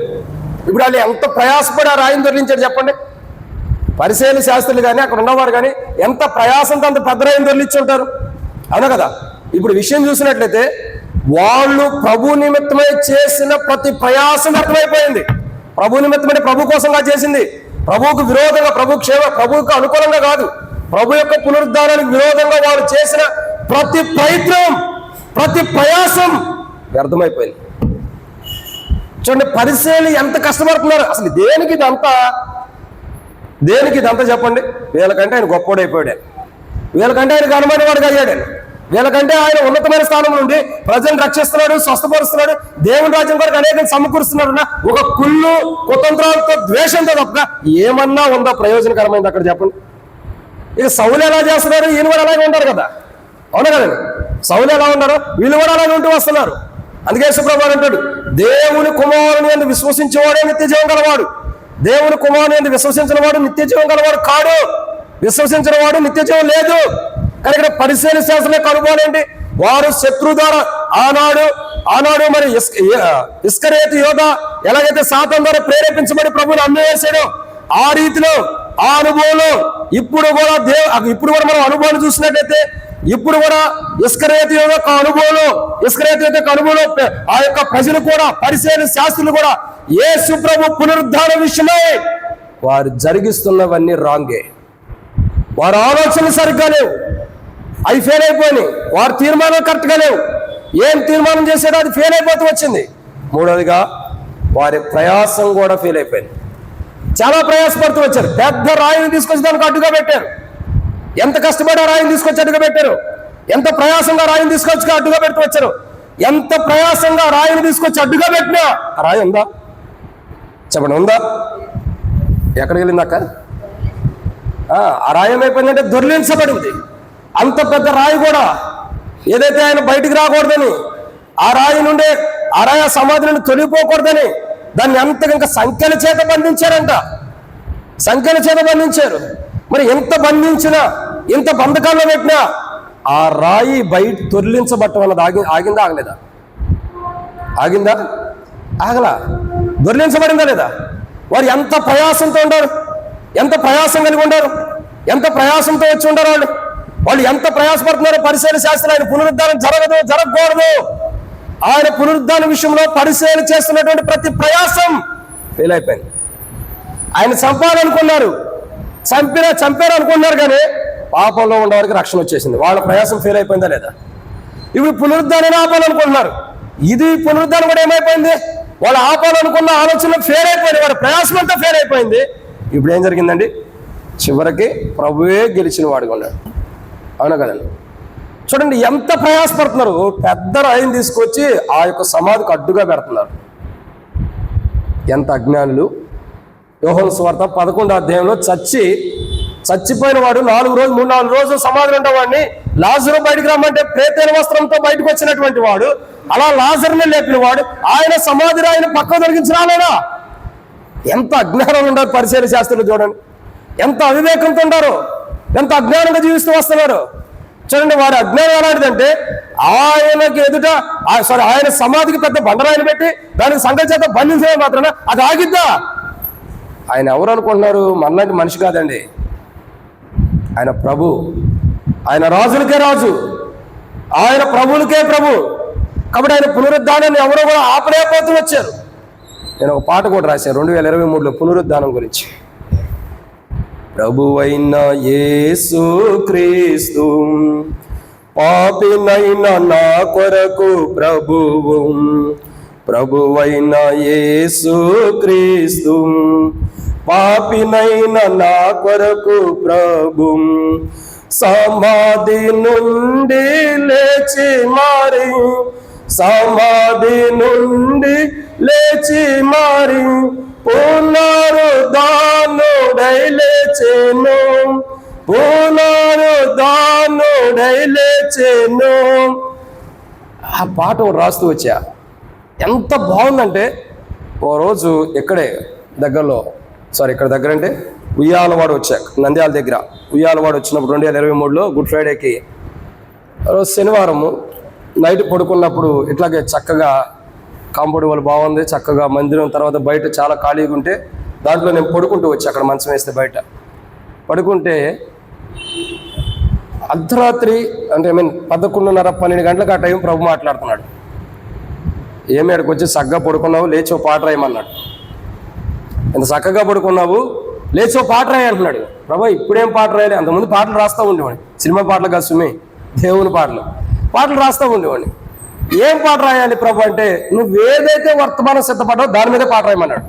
ఇప్పుడు వాళ్ళు ఎంత ప్రయాసపడి ఆ రాయిని దొర్లించారు చెప్పండి. పరిశీలన శాస్త్రులు కానీ అక్కడ ఉన్నవారు కానీ ఎంత ప్రయాసంతో అంత పెద్ద రాయిని దొర్లించి ఉంటారు, అవునా కదా? ఇప్పుడు విషయం చూసినట్లయితే వాళ్ళు ప్రభు నిమిత్తమై చేసిన ప్రతి ప్రయాసం అర్థమైపోయింది. ప్రభు నిమిత్తమంటే ప్రభు కోసంగా చేసింది, ప్రభువుకు విరోధంగా, ప్రభువుకు అనుకూలంగా కాదు. ప్రభు యొక్క పునరుద్ధానానికి విరోధంగా వారు చేసిన ప్రతి ప్రయత్నం, ప్రతి ప్రయాసం వ్యర్థమైపోయింది. చూడండి పరిసయ్యులు ఎంత కష్టపడుతున్నారు. అసలు దేనికి ఇదంతా చెప్పండి? వీళ్ళకంటే ఆయన గొప్పోడైపోయాడు, వీళ్ళకంటే ఆయన ఘనమైన వాడికి అయ్యాడు, వీళ్ళకంటే ఆయన ఉన్నతమైన స్థానం నుండి ప్రజలను రక్షిస్తున్నాడు, స్వస్థపరుస్తున్నాడు, దేవుని రాజ్యం కొరకు అనేక సమకూరుస్తున్నాడు. ఒక కుళ్ళు కుతంత్రాలతో ద్వేషంతో తప్ప ఏమన్నా ఉందా ప్రయోజనకరమైంది అక్కడ చెప్పండి? ఇక సౌలు ఎలా చేస్తున్నారు, ఈయన కూడా అలాగే ఉంటారు కదా, అవునా కదండి? సౌలు ఎలా ఉన్నారు, వీళ్ళు కూడా అలాగే ఉంటూ వస్తున్నారు. అందుకే యేసుప్రభువు అంటాడు, దేవుని కుమారుని యందు విశ్వసించేవాడే నిత్య జీవం గలవాడు, దేవుని కుమారుని యందు విశ్వసించిన వాడు నిత్య జీవం గలవాడు కాడు, విశ్వసించిన వాడు నిత్య జీవం లేదు. కానీ ఇక్కడ పరిశీలన శాస్త్రం కనుగోలు ఏంటి? వారు శత్రు ద్వారా ఆనాడు మరి ఇస్కరియోతు యోధ ఎలాగైతే సాతాను ద్వారా ప్రేరేపించబడి ప్రభువుని అమ్మేసాడో ఆ రీతిలో ఆ అనుభవంలో ఇప్పుడు కూడా మనం అనుభవాన్ని చూసినట్లయితే ఇప్పుడు కూడా ఇస్కరియోతు యొక్క అనుభవంలో ఆ యొక్క ప్రజలు కూడా పరిశీలన శాస్త్రులు కూడా యేసు ప్రభు పునరుద్ధాన విషయమై వారు జరిగిస్తున్నవన్నీ రాంగే. వారి ఆలోచనలు సరిగ్గా లేవు, అవి ఫెయిల్ అయిపోయినాయి. వారి తీర్మానం కరెక్ట్గా లేవు. ఏం తీర్మానం చేశాడో అది ఫెయిల్ అయిపోతూ వచ్చింది. మూడవదిగా వారి ప్రయాసం కూడా ఫెయిల్ అయిపోయింది. చాలా ప్రయాసపడుతూ వచ్చారు. పెద్ద రాయిని తీసుకొచ్చి దానికి అడ్డుగా పెట్టారు. ఎంత కష్టపడి ఆ రాయిని తీసుకొచ్చి అడ్డుగా పెట్టారు, ఎంత ప్రయాసంగా రాయిని తీసుకొచ్చి అడ్డుగా పెడుతూ వచ్చారు. ఎంత ప్రయాసంగా రాయిని తీసుకొచ్చి అడ్డుగా పెట్టినా ఆ రాయి ఉందా చెప్పండి? ఉందా? ఎక్కడికి వెళ్ళింది అక్క? ఆ రాయి ఏమైపోయిందంటే దొర్లించబడింది. అంత పెద్ద రాయి కూడా ఏదైతే ఆయన బయటికి రాకూడదని ఆ రాయి సమాధి నుండి తొలిపోకూడదని దాన్ని అంతగా ఇంకా సంఖ్యల చేత బంధించారంట. సంఖ్యల చేత బంధించారు. మరి ఎంత బంధించినా ఎంత బంధకాల్లో పెట్టినా ఆ రాయి బయట దొర్లించబట్టం అన్నది ఆగిందా ఆగలేదా? ఆగిందా? ఆగలా. దొర్లించబడిందా లేదా? వారు ఎంత ప్రయాసంతో ఉండారు, ఎంత ప్రయాసం కలిగి ఉండారు, ఎంత ప్రయాసంతో వచ్చి ఉండారు వాళ్ళు ఎంత ప్రయాసపడుతున్నారో. పరిశీలన శాస్త్రం ఆయన పునరుద్ధానం జరగకూడదు. ఆయన పునరుద్ధాన విషయంలో పరిశీలన చేస్తున్నటువంటి ప్రతి ప్రయాసం ఫెయిల్ అయిపోయింది. ఆయన చంపారు అనుకున్నారు, కానీ పాపంలో ఉండేవారికి రక్షణ వచ్చేసింది. వాళ్ళ ప్రయాసం ఫెయిల్ అయిపోయిందా లేదా? ఇప్పుడు పునరుద్ధానాన్ని ఆపాలనుకుంటున్నారు. ఇది పునరుద్ధానం కూడా ఏమైపోయింది? వాళ్ళు ఆపాలనుకున్న ఆలోచనలు ఫెయిల్ అయిపోయింది, వారి ప్రయాసం అంతా ఫెయిల్ అయిపోయింది. ఇప్పుడు ఏం జరిగిందండి? చివరికి ప్రభువే గెలిచిన వాడుగా ఉన్నాడు. అవునా కదండి? చూడండి ఎంత ప్రయాసపడుతున్నారు. పెద్ద రాయిని తీసుకొచ్చి ఆ యొక్క సమాధికి అడ్డుగా పెడుతున్నారు. ఎంత అజ్ఞానులు. యోహాను సువార్త 11వ అధ్యాయంలో చచ్చిపోయిన వాడు 3-4 రోజులు సమాధిలో ఉన్నవాడిని లాజరు బయటికి రమ్మంటే ప్రేతైన వస్త్రంతో బయటకు వచ్చినటువంటి వాడు, అలా లాజరుని లేపిన వాడు ఆయన సమాధి రాయిని పక్క తొలగించి రాలేదా? ఎంత అజ్ఞానం ఉండాలి పరిశీలన శాస్త్రులు. చూడండి ఎంత అవివేకంతో ఉండారో, ఎంత అజ్ఞానంగా జీవిస్తూ వస్తున్నారు. చూడండి వారి అజ్ఞానం ఎలాంటిదంటే ఆయన సమాధికి పెద్ద బండరాయిని పెట్టి దానికి సంఘం చేత బంధించడం మాత్రాన అది ఆగిద్దా? ఆయన ఎవరు అనుకుంటున్నారు? మనలాంటి మనిషి కాదండి. ఆయన ప్రభు, ఆయన రాజులకే రాజు, ఆయన ప్రభువులకే ప్రభు. కాబట్టి ఆయన పునరుద్ధానాన్ని ఎవరో కూడా ఆపలేకపోతూ వచ్చారు. నేను ఒక పాట కూడా రాశాను 2023లో పునరుద్ధానం గురించి. ప్రభువైన యేసు క్రీస్తు పాపినైన నా కొరకు ప్రభువు, ప్రభువైన యేసు క్రీస్తు పాపినైన నా కొరకు ప్రభు, సమాధి నుండి లేచి మారి పునరుద్ధానుడై లేచెను. ఆ పాట రాస్తూ వచ్చా. ఎంత బాగుందంటే, ఓ రోజు ఇక్కడ దగ్గర అంటే ఉయ్యాలవాడు వచ్చాక, నంద్యాల దగ్గర ఉయ్యాలవాడు వచ్చినప్పుడు 2023లో గుడ్ ఫ్రైడేకి రోజు శనివారము నైట్ పడుకున్నప్పుడు ఇట్లాగే చక్కగా కాంపౌండ్ వాళ్ళు బాగుంది, చక్కగా మందిరం తర్వాత బయట చాలా ఖాళీగా ఉంటే దాంట్లో నేను పడుకుంటూ వచ్చి అక్కడ మంచం వేస్తే బయట పడుకుంటే అర్ధరాత్రి అంటే 11:30-12 గంటలకు ఆ టైం ప్రభు మాట్లాడుతున్నాడు. ఏమి అక్కడికి వచ్చి చక్కగా పడుకున్నావు, లేచి ఓ పాట రాయమన్నాడు. ఎంత చక్కగా పడుకున్నావు, లేచి ఓ పాట రాయి అంటున్నాడు. ప్రభు ఇప్పుడేం పాట రాయాలి? అంతకుముందు పాటలు రాస్తూ ఉండేవాడిని, సినిమా పాటలు కాదు సుమి, దేవుని పాటలు రాస్తూ ఉండేవాడిని. ఏం పాట రాయాలి ప్రభు అంటే, నువ్వేదైతే వర్తమానం సిద్ధపడ్డావు దాని మీదే పాట రాయమన్నాడు.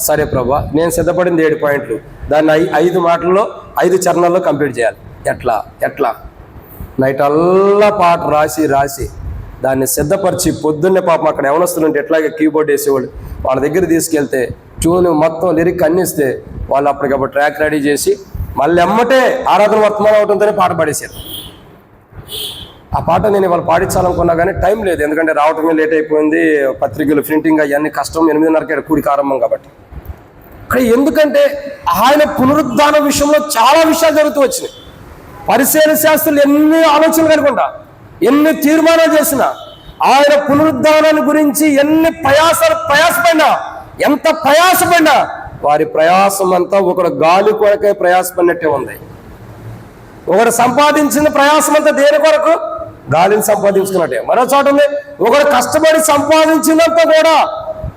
సరే ప్రభు, నేను సిద్ధపడింది 7 పాయింట్లు, దాన్ని 5 మాటల్లో 5 చరణాల్లో కంప్లీట్ చేయాలి. ఎట్లా నైట్ అల్లా పాట రాసి దాన్ని సిద్ధపరిచి పొద్దున్నే పాపం అక్కడ ఎవరొస్తుంటే ఎట్లాగే కీబోర్డ్ వేసేవాళ్ళు వాళ్ళ దగ్గర తీసుకెళ్తే ట్యూన్ మొత్తం లిరిక్ అందిస్తే వాళ్ళు అప్పటికప్పుడు ట్రాక్ రెడీ చేసి మళ్ళీ ఎమ్మటే ఆరాధన వర్తమానం అవడంతోనే పాట పాడేశారు. ఆ పాట నేను ఇవాళ పాడించాలనుకున్నా కానీ టైం లేదు, ఎందుకంటే రావటమే లేట్ అయిపోయింది, పత్రికలు ప్రింటింగ్ అవన్నీ కష్టం, 8:30కి కూడికి ఆరంభం కాబట్టి. ఇక్కడ ఎందుకంటే ఆయన పునరుద్ధానం విషయంలో చాలా విషయాలు జరుగుతూ వచ్చినాయి. పరిశీలన శాస్త్రులు ఎన్ని ఆలోచనలు కనుకుంటా, ఎన్ని తీర్మానాలు చేసినా, ఆయన పునరుద్ధానాన్ని గురించి ఎన్ని ప్రయాసపడినా, ఎంత ప్రయాసపడినా వారి ప్రయాసం అంతా ఒకడు గాలి కొరకే ప్రయాసపడినట్టే ఉంది. ఒకడు సంపాదించిన ప్రయాసం అంతా దేని కొరకు? గాలిని సంపాదించుకున్నట్టే. మరో చోట ఉంది, ఒకడు కష్టపడి సంపాదించినంత కూడా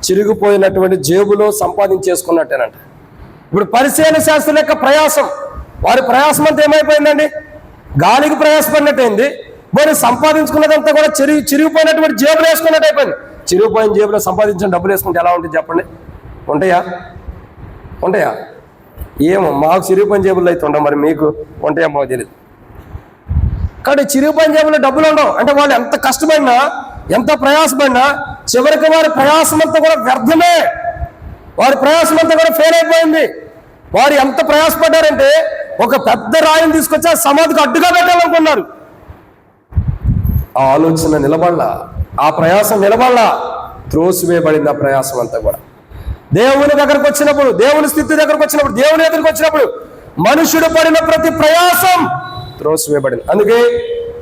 చిరిగిపోయినటువంటి జేబులో సంపాదించేసుకున్నట్టేనంట. ఇప్పుడు పరిశీలన శాస్త్రుల యొక్క ప్రయాసం, వారి ప్రయాసం అంతా ఏమైపోయిందండి? గాలికి ప్రయాసపడినట్టయింది. మరి సంపాదించుకున్నదంతా కూడా చిరిగిపోయినటువంటి జేబులు వేసుకున్నట్టు అయిపోయింది. చిరిగిపోయిన జేబులో సంపాదించిన డబ్బులు వేసుకుంటే ఎలా ఉంటుంది చెప్పండి? ఉంటాయా? ఏమో, మాకు చిరిగిపోయిన జేబుల్లో అయితే ఉండవు, మరి మీకు ఉంటాయా మాకు తెలియదు. కాబట్టి చిరిగిపోయిన జేబుల్లో డబ్బులు ఉండవు అంటే వాళ్ళు ఎంత కష్టపడినా, ఎంత ప్రయాసపడినా చివరికి వారి ప్రయాసం అంతా కూడా వ్యర్థమే. వారి ప్రయాసం అంతా కూడా ఫెయిల్ అయిపోయింది. వారు ఎంత ప్రయాసపడ్డారంటే ఒక పెద్ద రాయిని తీసుకొచ్చి ఆ సమాధికి అడ్డుగా పెట్టాలనుకున్నారు. ఆ ఆలోచన నిలబడలా, ఆ ప్రయాసం నిలబడలా, త్రోసివేయబడింది ఆ ప్రయాసం అంతా కూడా. దేవుని దగ్గరకు వచ్చినప్పుడు, దేవుని స్థితి దగ్గరకు వచ్చినప్పుడు, దేవుని దగ్గరకు వచ్చినప్పుడు మనుషుడు పడిన ప్రతి ప్రయాసం త్రోసివేయబడింది. అందుకే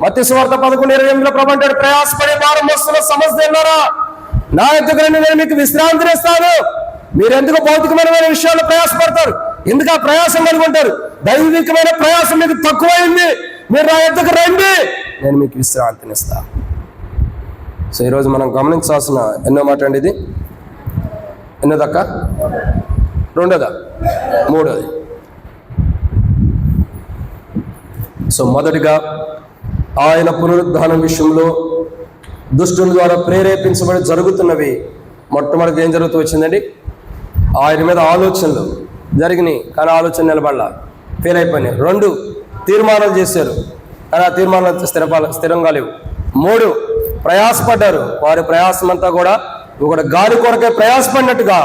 మత్తయి సువార్త 11:28 ప్రభు అంటాడు, ప్రయాసపడి భారం మోస్తున్న సమస్య ఉన్నారా, నా దగ్గర నేను మీకు విశ్రాంతిని ఇస్తాను. మీరు ఎందుకు భౌతికమైన విషయాల్లో ప్రయాసపడతారు? ఎందుకు ఆ ప్రయాసం కనుకుంటారు? దైవికమైన ప్రయాసం మీకు తక్కువైంది, మీరు నా యొద్దకు రండి, నేను మీకు విశ్రాంతిని ఇస్తాను. సో ఈరోజు మనం గమనించాల్సిన ఎన్నో మాట అండి ఇది. ఎన్నోదక్క? 2దా? 3ది. సో మొదటిగా ఆయన పునరుద్ధానం విషయంలో దుష్టుల ద్వారా ప్రేరేపించబడి జరుగుతున్నవి. మొట్టమొదటి ఏం జరుగుతూ వచ్చిందండి? ఆయన మీద ఆలోచనలు జరిగినాయి, కానీ ఆలోచన నిలబడలా, ఫెయిల్ అయిపోయినాయి. 2 తీర్మానాలు చేశారు, కానీ ఆ తీర్మానాలు స్థిరంగా లేవు. 3 ప్రయాసపడ్డారు, వారి ప్రయాసం అంతా కూడా ఒకటి గాలి కొరకే ప్రయాసపడినట్టుగా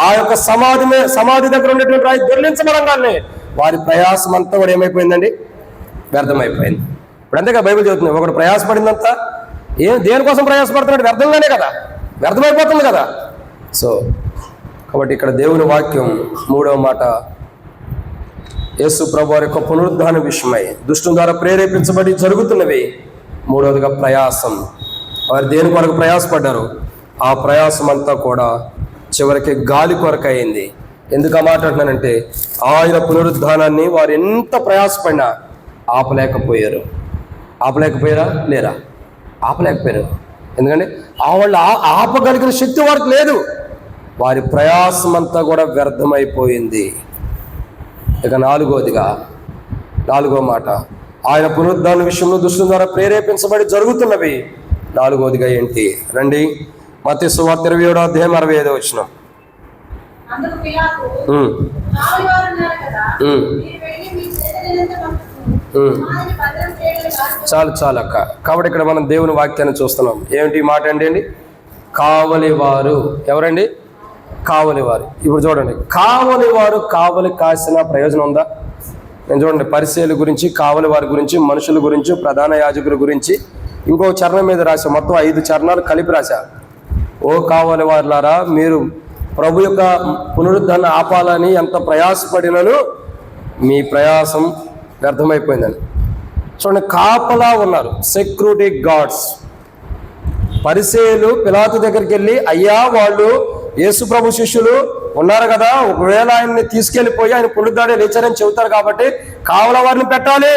ఆ యొక్క సమాధి దగ్గర ఉన్నటువంటి రాయి దొర్లించబడంగానే వారి ప్రయాసం అంతా కూడా ఏమైపోయిందండి? వ్యర్థమైపోయింది. ఇప్పుడు అంతేగా బైబిల్ చెబుతుంది, ఒకడు ప్రయాసపడిందంతా దేనికోసం ప్రయాసపడుతున్నాడు? వ్యర్థంగానే కదా, వ్యర్థమైపోతుంది కదా. సో కాబట్టి ఇక్కడ దేవుని వాక్యం 3వ మాట, యేసు ప్రభు వారి యొక్క పునరుద్ధాన విషయమై దుష్టుల ద్వారా ప్రేరేపించబడి జరుగుతున్నవి. 3వదిగా ప్రయాసం, వారు దేని కొరకు ప్రయాసపడ్డారు? ఆ ప్రయాసం అంతా కూడా చివరికి గాలి కొరకు అయింది. ఎందుకు ఆ మాట అంటున్నానంటే, ఆయన పునరుద్ధానాన్ని వారు ఎంత ప్రయాసపడినా ఆపలేకపోయారా? లేరా? ఆపలేకపోయారు. ఎందుకంటే వాళ్ళు ఆపగలిగిన శక్తి వారికి లేదు. వారి ప్రయాసం అంతా కూడా వ్యర్థమైపోయింది. ఇక 4వ మాట, ఆయన పునరుద్ధాన విషయంలో దుష్టుల ద్వారా ప్రేరేపించబడి జరుగుతున్నవి. 4వదిగా ఏంటి? రండి, మత్తయి సువార్త 27:65. చాలు అక్క. కాబట్టి ఇక్కడ మనం దేవుని వాక్యాన్ని చూస్తున్నాం. ఏమిటి మాట అండి? కావలివారు. ఎవరండి? కావలివారు. ఇప్పుడు చూడండి, కావలివారు కావలి కాసిన ప్రయోజనం ఉందా? నేను చూడండి, పరిచర్యల గురించి, కావలి వారి గురించి, మనుషుల గురించి, ప్రధాన యాజకుల గురించి ఇంకో చరణం మీద రాశా. మొత్తం 5 చరణాలు కలిపి రాశా. ఓ కావలి వారులారా, మీరు ప్రభు యొక్క పునరుద్ధరణ ఆపాలని ఎంత ప్రయాసపడినను మీ ప్రయాసం వ్యర్థమైపోయిందని. చూడండి, కాపలా ఉన్నారు, సెక్యూరిటీ గార్డ్స్. పరిసయ్యులు పిలాతు దగ్గరికి వెళ్ళి, అయ్యా వాళ్ళు యేసు ప్రభు శిష్యులు ఉన్నారు కదా, ఒకవేళ ఆయన్ని తీసుకెళ్లిపోయి ఆయన పునరుద్ధరణ లేచారని చెబుతారు కాబట్టి కావలా వారిని పెట్టాలి.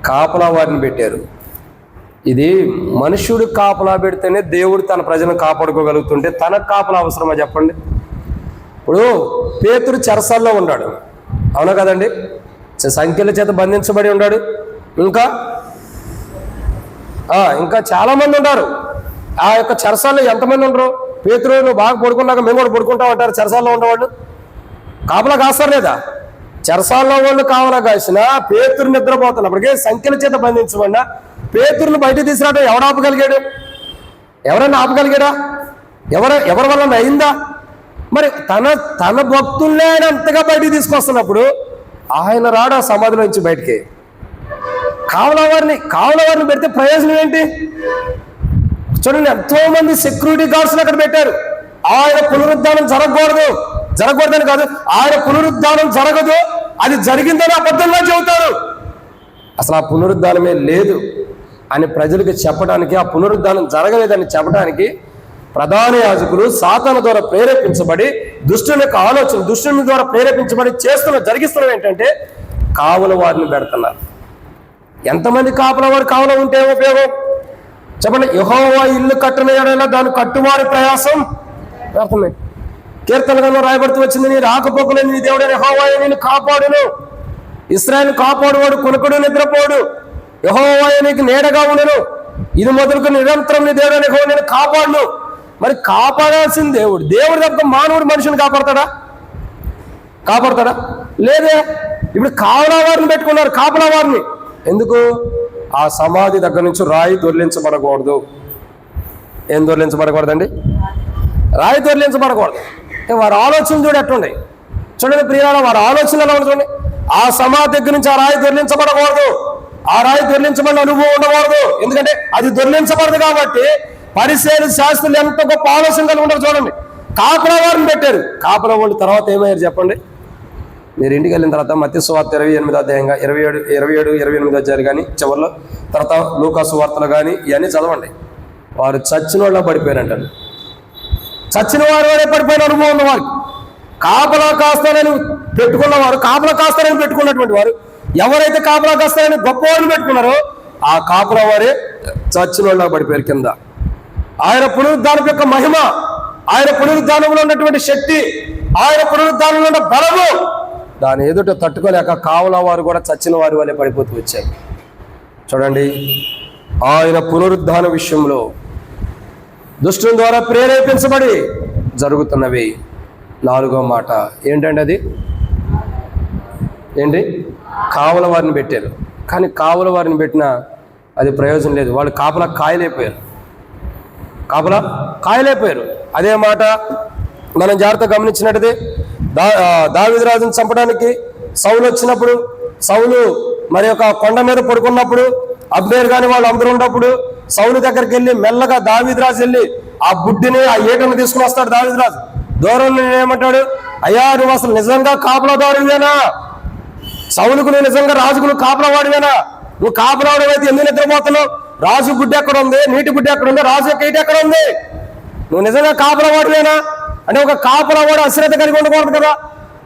కాపలా వారిని పెట్టారు. ఇది మనుష్యుడు కాపలా పెడితేనే దేవుడు తన ప్రజలను కాపాడుకోగలుగుతుంటే తనకు కాపలా అవసరమా చెప్పండి? ఇప్పుడు పేతురు చెరసాల్లో ఉన్నాడు, అవునా కదండి? సంఖ్యల చేత బంధించబడి ఉన్నాడు. ఇంకా ఇంకా చాలా మంది ఉన్నారు. ఆ యొక్క చెరసాల్లో ఎంతమంది ఉండరు? పేతురు నువ్వు బాగా పడుకున్నాక మేము కూడా పడుకుంటాం అంటారు చెరసాల్లో ఉండేవాళ్ళు. కాపలా కాస్తారు లేదా? చెరసాల్లో వాళ్ళు కాపలా కాసినా పేతురు నిద్రపోతున్నప్పటికీ సంఖ్యల చేత బంధించబడినా పేతురుని బయట తీసుకురావడం ఎవడు ఆపగలిగాడు? ఎవరైనా ఆపగలిగాడా? ఎవరి వల్ల అయిందా? మరి తన భక్తుల్నే ఆయన అంతగా బయటికి తీసుకొస్తున్నప్పుడు ఆయన రాడు ఆ సమాధిలో నుంచి బయటికి. కావల వారిని పెడితే ప్రయోజనం ఏంటి? చూడండి, ఎంతో మంది సెక్యూరిటీ గార్డ్స్ అక్కడ పెట్టారు. ఆయన పునరుద్ధానం జరగకూడదని కాదు, ఆయన పునరుద్ధానం జరగదు, అది జరిగిందని అబద్ధంగా చెబుతారు. అసలు ఆ పునరుద్ధానమే లేదు అని ప్రజలకు చెప్పడానికి, ఆ పునరుద్ధానం జరగలేదని చెప్పడానికి ప్రధాన యాజకులు సాతాను ద్వారా ప్రేరేపించబడి దుష్టుని యొక్క ఆలోచన, దుష్టుని ద్వారా ప్రేరేపించబడి జరిగిస్తున్నది ఏంటంటే కావల వారిని పెడుతున్నారు. ఎంతమంది కాపల వారు కావల ఉంటే ఉపయోగం చెప్పండి? యెహోవా ఇల్లు కట్టని ఎడల దాని కట్టువారి ప్రయాసం వ్యర్థమే. కీర్తనలో రాయబడుతూ వచ్చింది, నీ రాకపోకలేని నీ దేవుడైన యెహోవాయే నిన్ను కాపాడును, ఇశ్రాయేలును కాపాడువాడు కొనుకుడు నిద్రపోడు, యెహోవాయే నీకు నీడగా ఉండును, ఇది మొదలుకు నిరంతరం నీ దేవుడైన యెహోవా నిన్ను కాపాడును. మరి కాపాడాల్సిన దేవుడు తప్ప మానవుడు మనుషుని కాపాడతాడా? లేదే. ఇప్పుడు కావలా వారిని పెట్టుకున్నారు, కాపలా వారిని. ఎందుకు? ఆ సమాధి దగ్గర నుంచి రాయి దొర్లించబడకూడదు. ఏం దొర్లించబడకూడదండి? రాయి దొర్లించబడకూడదు. వారి ఆలోచన చూడండి. ప్రియులారా, వారి ఆలోచన ఎలా ఉంటుంది? ఆ సమాధి దగ్గర నుంచి ఆ రాయి దొర్లించబడకూడదు, ఆ రాయి దొర్లించబడిన అనుభవం ఉండకూడదు. ఎందుకంటే అది దొర్లించబడదు కాబట్టి. పరిసయ్యులు శాస్త్రులు ఎంత గొప్ప ఆలోచన కలిగి ఉంటారు చూడండి. కాపలా వారిని పెట్టారు. కాపలా వాళ్ళు తర్వాత ఏమయ్యారు చెప్పండి? మీరు ఇంటికి వెళ్ళిన తర్వాత మత్తయి సువార్త 28వ అధ్యాయంగా 27-28 అధ్యాయాలు కానీ చివరిలో తర్వాత లూకా సువార్తలు కానీ ఇవన్నీ చదవండి. వారు చచ్చిన వాళ్ళ పడిపోయారంటారు. చచ్చిన వారే పడిపోయిన అనుభవం ఉన్నవారు. కాపలా కాస్తారని పెట్టుకున్నటువంటి వారు ఎవరైతే కాపలా కాస్తారని గొప్ప వారిని పెట్టుకున్నారో ఆ కాపలా వారే చచ్చిన వాళ్ళ పడిపోయారు కింద. ఆయన పునరుద్ధానం యొక్క మహిమ, ఆయన పునరుద్ధానంలో ఉన్నటువంటి శక్తి, ఆయన పునరుద్ధానంలో ఉన్న బలము దాని ఎదుట తట్టుకోలేక కావల వారు కూడా చచ్చిన వారి వల్లే పడిపోతూ వచ్చారు. చూడండి, ఆయన పునరుద్ధాన విషయంలో దుష్టుని ద్వారా ప్రేరేపించబడి జరుగుతున్నవి. 4వ మాట ఏంటంటే అది ఏంటి? కావల వారిని పెట్టారు. కానీ కావల వారిని పెట్టినా అది ప్రయోజనం లేదు. వాళ్ళు కాపలా కాయలైపోయారు. అదే మాట మనం జాగ్రత్తగా గమనించినట్టుదే దావీదు రాజును చంపడానికి సౌలు వచ్చినప్పుడు, సౌలు మరి ఒక కొండ మీద పడుకున్నప్పుడు, అబ్నేరు కానీ వాళ్ళు అందరూ ఉన్నప్పుడు సౌలు దగ్గరికి వెళ్ళి మెల్లగా దావీదు రాజు వెళ్ళి ఆ బుడ్డిని, ఆ ఏటను తీసుకుని వస్తాడు. దావీదు రాజు దూరంలో ఏమంటాడు? అయ్యా, నువ్వు అసలు నిజంగా కాపలాదారువేనా? సౌలుకు నువ్వు నిజంగా రాజుకు నువ్వు కాపలావాడివేనా? నువ్వు కాపలావాడివైతే ఎందుకు నిద్రపోతున్నావు? రాజు బుడ్డి ఎక్కడ ఉంది? నీటి బుడ్డి ఎక్కడ ఉంది? రాజు యొక్క ఈట ఎక్కడ ఉంది? నువ్వు నిజంగా కాపలావాడివేనా? అంటే ఒక కాపలావాడు అశ్రద్ధ కలిగి ఉండకూడదు కదా.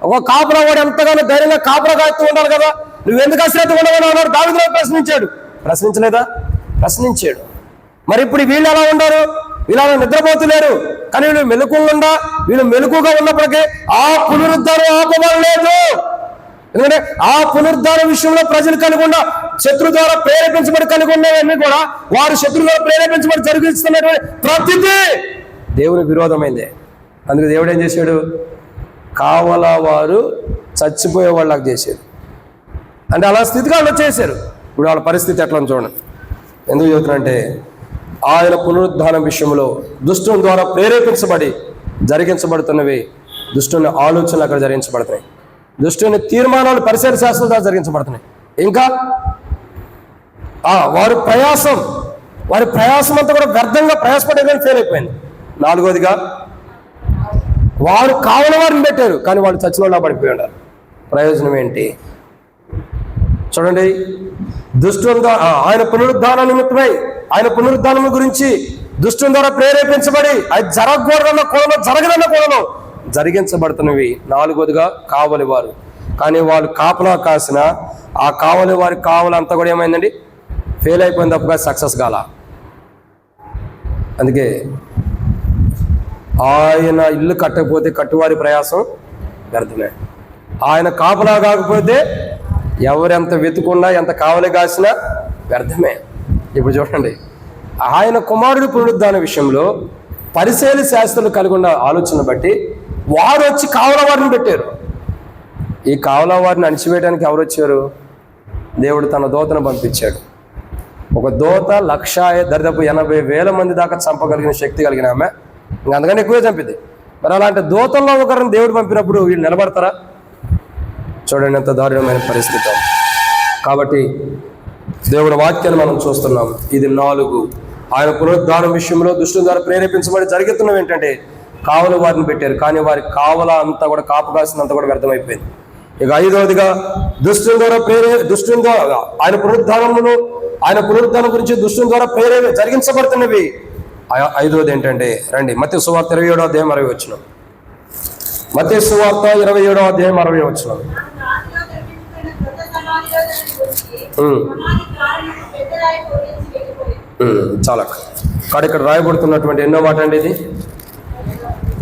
ఒక కాపలావాడు ఎంతగానో ధైర్యంగా కాపలా కాస్తూ ఉండాలి కదా. నువ్వు ఎందుకు అశ్రద్ధ ఉండవని అన్నాడు. దావీదు ప్రశ్నించాడు. ప్రశ్నించాడు. మరి ఇప్పుడు వీళ్ళు ఎలా ఉన్నారు? వీళ్ళు అలా నిద్రపోతులేరు. కానీ వీళ్ళు మెలకుగా ఉన్నప్పటికీ ఆ పునరుద్ధానం ఆపబడలేదు. ఎందుకంటే ఆ పునరుద్ధాన విషయంలో ప్రజలు కలిగి శత్రు ద్వారా ప్రేరేపించబడి కలిగి ఉన్నవన్నీ కూడా వారు శత్రు ద్వారా ప్రేరేపించబడి జరిగిస్తున్నటువంటి ప్రతిదీ దేవునికి విరోధమైందే. అందుకే దేవుడు ఏం చేశాడు? కావల వారు చచ్చిపోయే వాళ్ళకి చేశారు. అంటే అలా స్థితిగా వాళ్ళు చేశారు. ఇప్పుడు వాళ్ళ పరిస్థితి ఎట్లా చూడండి. ఎందుకు చెబుతున్నారంటే ఆయన పునరుద్ధానం విషయంలో దుష్టుని ద్వారా ప్రేరేపించబడి జరిగించబడుతున్నవి. దుష్టుని ఆలోచనలు అక్కడ జరిగించబడుతున్నాయి. దుష్టుని తీర్మానాలు పరిసర శాస్త్రం ద్వారా జరిగించబడుతున్నాయి. ఇంకా వారి ప్రయాసం అంతా కూడా వ్యర్థంగా ప్రయాసపడేదని ఫెయిల్ అయిపోయింది. 4వదిగా వారు కావల వారిని పెట్టారు, కానీ వాళ్ళు చచ్చిన వాళ్ళ పడిపోయి ఉన్నారు. ప్రయోజనం ఏంటి చూడండి. దుష్టుని ద్వారా ఆయన పునరుద్ధాన నిమిత్తమై, ఆయన పునరుద్ధానం గురించి దుష్టుని ద్వారా ప్రేరేపించబడి అది జరగకూడదన్న కోణంలో, జరగదన్న కోణంలో జరిగించబడుతున్నవి. 4వదిగా కావలి వారు. కానీ వాళ్ళు కాపలా కాసిన ఆ కావలి వారి కావలంతా కూడా ఏమైందండి? ఫెయిల్ అయిపోయింది తప్పగా సక్సెస్ కాల. అందుకే ఆయన ఇల్లు కట్టకపోతే కట్టువారి ప్రయాసం వ్యర్థమే. ఆయన కాపలా కాకపోతే ఎవరెంత వెతుకున్నా, ఎంత కావలి కాసినా వ్యర్థమే. ఇప్పుడు చూడండి, ఆయన కుమారుడి పునరుద్ధాన విషయంలో పరిశీలి శాస్త్రులు కలిగి ఉన్న ఆలోచన బట్టి వారు వచ్చి కావలవారిని పెట్టారు. ఈ కావలవారిని అణిచివేయడానికి ఎవరు వచ్చారు? దేవుడు తన దూతను పంపించాడు. ఒక దూత దరిదాపు 80,000 మంది దాకా చంపగలిగిన శక్తి కలిగిన ఆమె, ఇంకా అందుకని ఎక్కువే చంపింది. మరి అలాంటి దూతల్లో ఒకరిని దేవుడు పంపినప్పుడు వీళ్ళు నిలబడతారా? చూడండి ఎంత దారుణమైన పరిస్థితి. కాబట్టి దేవుడి వాక్యాన్ని మనం చూస్తున్నాం. ఇది 4. ఆయన పునరుద్ధానం విషయంలో దుష్టుల ద్వారా ప్రేరేపించబడి జరుగుతున్నవి ఏంటంటే కావల వారిని పెట్టారు, కానీ వారి కావల అంతా కూడా కాపు కాసినంతా కూడా వ్యర్థమైపోయింది. ఇక 5వదిగా దుష్టుల ద్వారా ఆయన పునరుద్ధానం గురించి దుష్టుల ద్వారా జరిగించబడుతున్నవి. 5వది ఏంటంటే, రండి మత్తయి సువార్త 27వ అధ్యాయం 60వ వచనం. మత్తయి సువార్త 27వ అధ్యాయం 60వ వచనం. చాలా కాదు ఇక్కడ రాయబడుతున్నటువంటి ఎన్నో మాట అండి ఇది.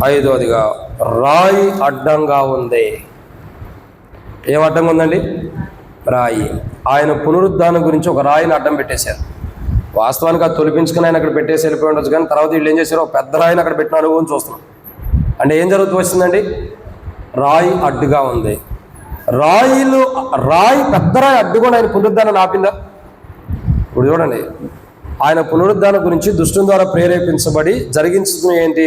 5వదిగా రాయి అడ్డంగా ఉంది. ఏం అడ్డంగా ఉందండి? రాయి. ఆయన పునరుద్ధానం గురించి ఒక రాయిని అడ్డం పెట్టేశారు. వాస్తవానికి అది తొలిపించుకుని ఆయన అక్కడ పెట్టేసి వెళ్ళిపోయి ఉండొచ్చు, కానీ తర్వాత వీళ్ళు ఏం చేశారు, ఒక పెద్ద రాయిని అక్కడ పెట్టినారు అని చూస్తున్నాం. అంటే ఏం జరుగుతూ వస్తుందండి? రాయి అడ్డుగా ఉంది. పెద్ద రాయి అడ్డుకొని ఆయన పునరుద్ధానం ఆపిందా? ఇప్పుడు చూడండి, ఆయన పునరుద్ధానం గురించి దుష్టుల ద్వారా ప్రేరేపించబడి జరిగించుకుని ఏంటి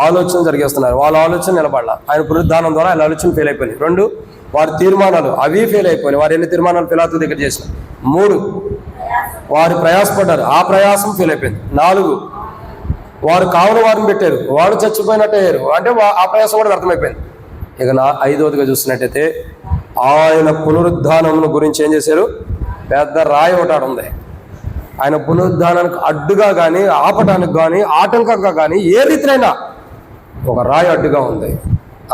ఆలోచన జరిగేస్తున్నారు. వాళ్ళ ఆలోచన నిలబడాల. ఆయన పునరుద్ధానం ద్వారా ఆయన ఆలోచన ఫెయిల్ అయిపోయింది. 2, వారి తీర్మానాలు అవి ఫెయిల్ అయిపోయినాయి. వారు ఎన్ని తీర్మానాలు పిలాతు దగ్గర చేసిన. 3, వారు ప్రయాసపడ్డారు, ఆ ప్రయాసం ఫెయిల్ అయిపోయింది. 4, వారు కావల వారిని పెట్టారు, వాడు చచ్చిపోయినట్టు అయ్యారు, అంటే ఆ ప్రయాసం కూడా వ్యర్థమైపోయింది. ఇక 5వదిగా చూసినట్టయితే ఆయన పునరుద్ధానం గురించి ఏం చేశారు? పెద్ద రాయి ఒకటి ఉంది. ఆయన పునరుద్ధానానికి అడ్డుగా కానీ ఆపటానికి కానీ ఆటంకంగా కానీ ఏ రీతినైనా ఒక రాయి అడ్డుగా ఉంది.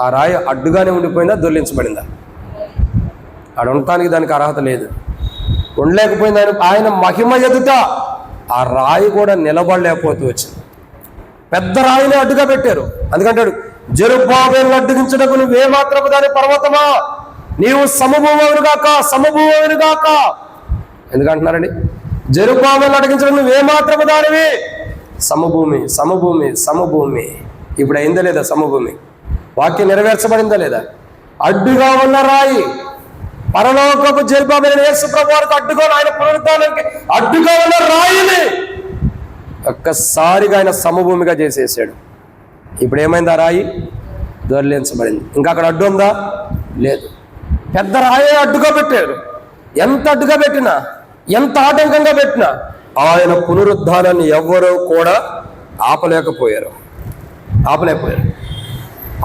ఆ రాయి అడ్డుగానే ఉండిపోయిందా, దొర్లించబడిందా? ఆడ ఉండటానికి దానికి అర్హత లేదు, ఉండలేకపోయింది. ఆయన మహిమ ఎదుట ఆ రాయి కూడా నిలబడలేకపోతూ వచ్చింది. పెద్ద రాయిని అడ్డుగా పెట్టారు. అందుకంటాడు, జెరుబ్బాబెలును అడ్డగించుటకు నువ్వే మాత్రము దాని పర్వతమా, నీవు సమభూమవునుగాక. ఎందుకంటున్నారండి? జెరుబ్బాబెలును అడ్డగించడం నువ్వే మాత్రము దానివి. సమభూమి. ఇప్పుడు అయిందా లేదా? సమభూమి వాక్యం నెరవేర్చబడిందా లేదా? అడ్డుగా ఉన్న రాయి, పరలోకపు జెరుబ్బాబెలు యేసు ప్రభువుకు అడ్డుగా, ఆయన పునరుద్ధానానికి అడ్డుగా ఉన్న రాయిని ఒక్కసారిగా ఆయన సమభూమిగా చేసేసాడు. ఇప్పుడు ఏమైంది? ఆ రాయి దొర్లించబడింది. ఇంకా అక్కడ అడ్డు ఉందా? లేదు. పెద్ద రాయే అడ్డుగా పెట్టారు. ఎంత అడ్డుగా పెట్టినా, ఎంత ఆటంకంగా పెట్టినా ఆయన పునరుద్ధానాన్ని ఎవ్వరూ కూడా ఆపలేకపోయారు.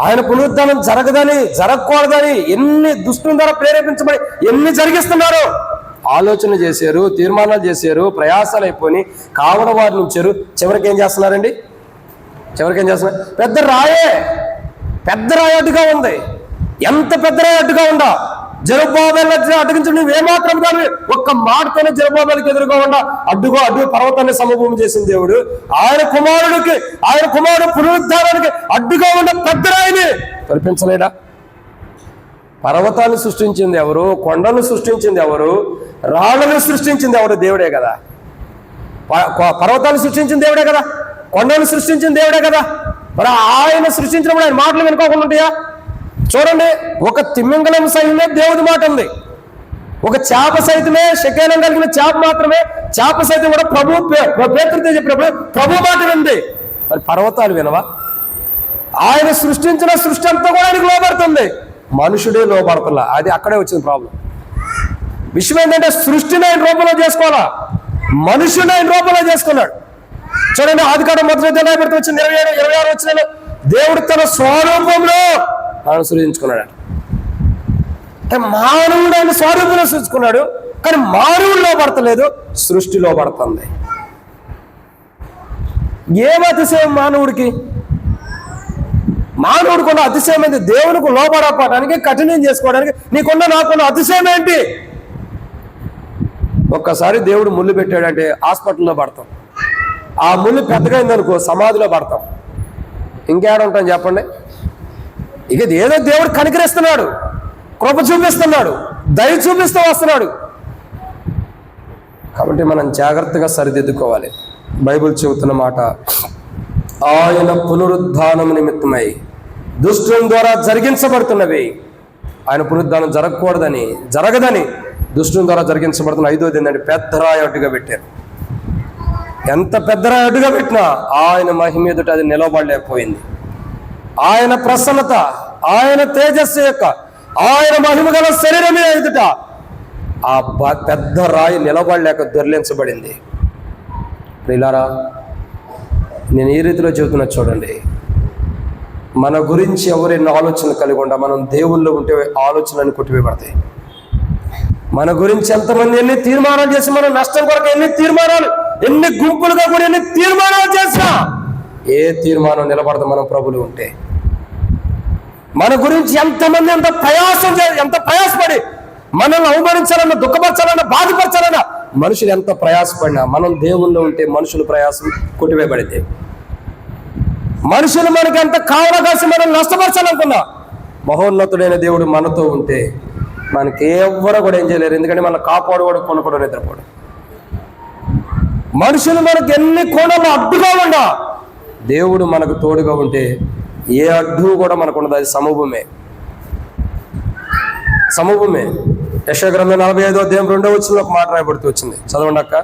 ఆయన పునరుద్ధానం జరగకూడదని ఎన్ని దుష్టుల ద్వారా ప్రేరేపించబడి ఎన్ని జరిగిస్తున్నారో ఆలోచన చేశారు, తీర్మానాలు చేశారు, ప్రయాసాలు అయిపోయి కావల వారిని ఉంచారు. చివరికి ఏం చేస్తున్నారండి? పెద్ద రాయి అడ్డుగా ఉంది. ఎంత పెద్ద రాయి అడ్డుగా ఉందా? జెరుబ్బాబెలు అడ్డగించడం నువ్వేమాత్రం దాన్ని ఒక్క మాటతోనే జెరుబ్బాబెలుకి ఎదురుగా ఉండా అడ్డు పర్వతాన్ని సమభూమి చేసింది దేవుడు. ఆయన కుమారుడు పునరుద్ధానానికి అడ్డుగా ఉన్న పెద్ద రాయిని కల్పించలేడా? పర్వతాన్ని సృష్టించింది ఎవరు? కొండలను సృష్టించింది ఎవరు? రాళ్ళను సృష్టించింది ఎవరు? దేవుడే కదా. పర్వతాన్ని సృష్టించింది దేవుడే కదా, కొండలను సృష్టించింది దేవుడే కదా. మరి ఆయన సృష్టించినప్పుడు ఆయన మాటలు వినుకోకుండా ఉంటాయా? చూడండి, ఒక తిమ్మింగలం సైతమే దేవుడి మాట ఉంది. ఒక చేప సైతమే, శకేనం కలిగిన చేప మాత్రమే, చేప సైతం కూడా పేతురుతో చెప్పినప్పుడు ప్రభు మాట వింది. మరి పర్వతాలు వినవా? ఆయన సృష్టించిన సృష్టి అంతా కూడా ఆయనకు లోబడుతుంది, మనుషుడే లోబడతలా. అది అక్కడే వచ్చింది ప్రాబ్లం. విషయం ఏంటంటే సృష్టిని ఆయన రూపంలో చేసుకోవాలా, మనుషుని ఆయన రూపంలో చేసుకున్నాడు. చూడండి, ఆదికాండం 1వ వచ్చిన 27-26 వచ్చిన దేవుడు తన స్వరూపంలో ఆయన సృజించుకున్నాడు. అంటే మానవుడు ఆయన స్వరూపంలో సృజించుకున్నాడు, కానీ మానవుడిలో పడతలేదు, సృష్టిలో పడుతుంది. ఏం అతిశయం మానవుడికి? మానవుడికున్న అతిశయం ఏంటి? దేవునికి లోపడపడానికి, కఠినం చేసుకోవడానికి నాకున్న అతిశయం ఏంటి? ఒక్కసారి దేవుడు ముళ్ళు పెట్టాడంటే హాస్పిటల్లో పడతాం, ఆ ముళ్ళు పెద్దగా అయిందనుకో సమాధిలో పడతాం, ఇంకేడ ఉంటాం చెప్పండి? ఇక ఏదో దేవుడు కనికరిస్తున్నాడు, కృప చూపిస్తున్నాడు, దయ చూపిస్తూ వస్తున్నాడు. కాబట్టి మనం జాగ్రత్తగా సరిదిద్దుకోవాలి. బైబిల్ చెబుతున్న మాట, ఆయన పునరుద్ధానం నిమిత్తమై దుష్టుల ద్వారా జరిగించబడుతున్నవి. ఆయన పునరుద్ధానం జరగదని దుష్టుల ద్వారా జరిగించబడుతున్న 5వది ఏంటంటే పెద్ద రాయి అడ్డుగా పెట్టారు. ఎంత పెద్ద రాయి అడ్డుగా పెట్టినా ఆయన మహిమ ఎదుట అది నిలబడలేకపోయింది. ఆయన ప్రసన్నత, ఆయన తేజస్సు యొక్క, ఆయన మహిమ గల శరీరమే ఎదుట ఆ పెద్ద రాయి నిలబడలేక దొర్లించబడింది. ప్రియులారా, నేను ఈ రీతిలో చెబుతున్నా చూడండి. మన గురించి ఎవరెన్నో ఆలోచనలు కలిగి ఉండా మనం దేవుళ్ళు ఉంటే ఆలోచనలు కొట్టివేయబడతాయి. మన గురించి ఎంతమంది ఎన్ని తీర్మానాలు చేసి మన నష్టం కొరకు ఎన్ని గుంపులుగా కూడా ఎన్ని తీర్మానాలు చేసినా ఏ తీర్మానం నిలబడదు మనం ప్రభులు ఉంటే. మన గురించి ఎంతమంది ఎంత ప్రయాసపడి మనల్ని అవమానించాలన్నా, దుఃఖపరచాలన్నా, బాధపరచాలన్నా మనుషులు ఎంత ప్రయాసపడినా మనం దేవుళ్ళు ఉంటే మనుషుల ప్రయాసం కొట్టివేయబడితే, మనుషులు మనకి ఎంత కావలా కాసి మనం నష్టపరచాలనుకున్నా మహోన్నతుడైన దేవుడు మనతో ఉంటే మనకి ఎవ్వరూ కూడా ఏం చేయలేరు. ఎందుకంటే మన కాపాడువాడు కొనుక్కోవడం నిద్రపోడు. మనుషులు మనకు ఎన్ని కోణాలు అడ్డుగా ఉండా దేవుడు మనకు తోడుగా ఉంటే ఏ అడ్డు కూడా మనకు ఉండదు. అది సమూహమే. యెషయా గ్రంథం 45వ అధ్యాయం 2వ వచనంలో ఒక మాట రాయబడుతూ వచ్చింది. చదవండి అక్క.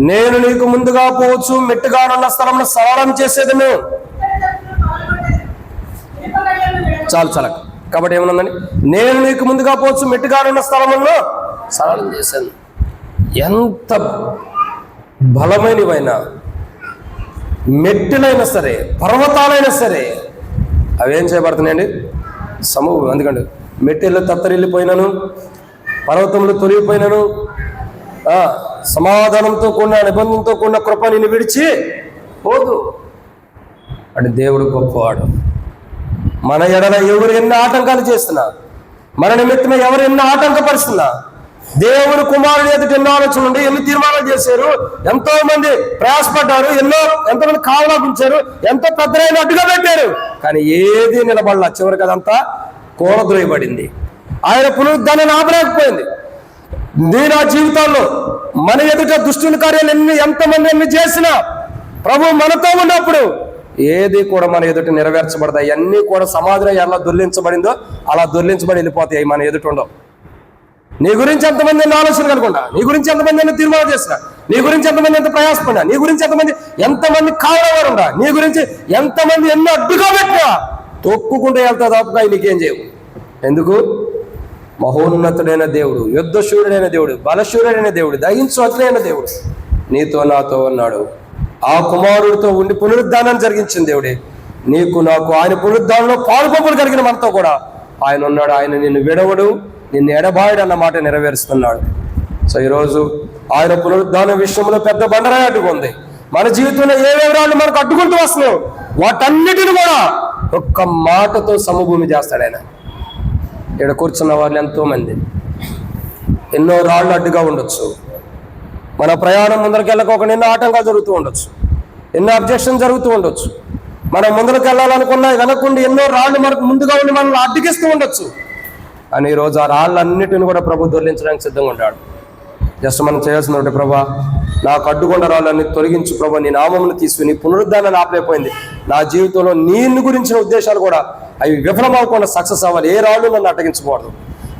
నేను నీకు ముందుగా పోవచ్చు, మెట్టుగానున్న స్థలంలో సరళం చేసేదను. చాలు కాబట్టి ఏమన్నదండి, నేను నీకు ముందుగా పోవచ్చు, మెట్టుగానున్న స్థలంలో సరళం చేశాను. ఎంత బలమైనవైనా, మెట్టులైనా సరే, పర్వతాలైనా సరే అవేం చేయబడుతున్నాయండి? సమూహం. ఎందుకంటే మెట్టెళ్ళు తత్తరిల్లిపోయినాను, పర్వతములు తొలిగిపోయినాను, సమాధానంతో కూడిన నిబంధనతో కూడిన కృప నిన్ను విడిచి పోదు అంటే దేవుడు గొప్పవాడు. మన ఎడల ఎవరు ఎన్ని ఆటంకాలు చేస్తున్నా, మన నిమిత్తమే ఎవరు ఎన్ని ఆటంకపరుస్తున్నా, దేవుడు కుమారుడు ఎదుట ఎన్నో ఆలోచనలు ఉండి ఎన్ని తీర్మానాలు చేశారు, ఎంతో మంది ప్రయాసపడ్డారు, ఎంతమంది కావలా ఉంచారు, ఎంతో పెద్దలైన అడ్డుగా పెట్టారు, కానీ ఏది నిలబడలా. చివరికి అదంతా కూలద్రోయబడింది. ఆయన పునరుద్ధానాన్ని ఆపలేకపోయింది. నా జీవితాల్లో మన ఎదుట దుష్టుని కార్యాలు ఎంతమంది ఎన్ని చేసినా ప్రభు మనతో ఉన్నప్పుడు ఏది కూడా మన ఎదుట నెరవేర్చబడతాయి. అన్నీ కూడా సమాధిలో ఎలా దొర్లించబడిందో అలా దొర్లించబడి వెళ్ళిపోతాయి. మన ఎదుట ఉండవు. నీ గురించి ఎంతమంది ఎన్ని ఆలోచన కనుకుండా, నీ గురించి ఎంతమంది ఎన్ని తీర్మానం చేసినా, నీ గురించి ఎంతమంది ఎంత ప్రయాసపడినా, నీ గురించి ఎంతమంది కావాలవారు ఉండా, నీ గురించి ఎంతమంది ఎన్నో అడ్డుగా పెట్టినా తొక్కుకుంటే వెళ్తా తప్పగా నీకేం చేయవు. ఎందుకు? మహోన్నతుడైన దేవుడు, యుద్ధశూరుడైన దేవుడు, బలశూరుడైన దేవుడు, దహించు అతులైన దేవుడు నీతో నాతో ఉన్నాడు. ఆ కుమారుడితో ఉండి పునరుద్ధానాన్ని జరిగించిన దేవుడే నీకు నాకు ఆయన పునరుద్ధానంలో పాలుపంపులు కలిగిన మనతో కూడా ఆయన ఉన్నాడు. ఆయన నిన్ను విడవడు, నిన్ను ఎడబాయడు అన్న మాట నెరవేరుస్తున్నాడు. సో ఈరోజు ఆయన పునరుద్ధానం విషయంలో పెద్ద బండరాయి అడ్డుకుంది. మన జీవితంలో ఏ వివరాలు మనకు అడ్డుకుంటూ వస్తున్నావు వాటన్నిటిని కూడా ఒక్క మాటతో సమభూమి చేస్తాడు ఆయన. ఇక్కడ కూర్చున్న వాళ్ళు ఎంతోమంది ఎన్నో రాళ్ళు అడ్డుగా ఉండొచ్చు. మన ప్రయాణం ముందరికి వెళ్ళకోకుండా ఎన్నో ఆటంకాలు జరుగుతూ ఉండొచ్చు, ఎన్నో అబ్జెక్షన్ జరుగుతూ ఉండొచ్చు. మనం ముందరికి వెళ్ళాలనుకున్నా వెనకుండా ఎన్నో రాళ్ళు మనకు ముందుగా ఉండి మనల్ని అడ్డుకిస్తూ ఉండొచ్చు. అని ఈరోజు ఆ రాళ్ళన్నిటిని కూడా ప్రభు దొర్లించడానికి సిద్ధంగా ఉంటాడు. జస్ట్ మనం చేయాల్సిన ఒకటి, ప్రభా నాకు అడ్డుకొండ రాళ్ళని తొలగించు ప్రభా, నీ నామమును తీసుకుని నీ పునరుద్ధానాన్ని ఆపలేకపోయింది. నా జీవితంలో నీను గురించిన ఉద్దేశాలు కూడా అవి విఫలమవకుండా సక్సెస్ అవ్వాలి. ఏ రాళ్ళు నన్ను అటగించకూడదు.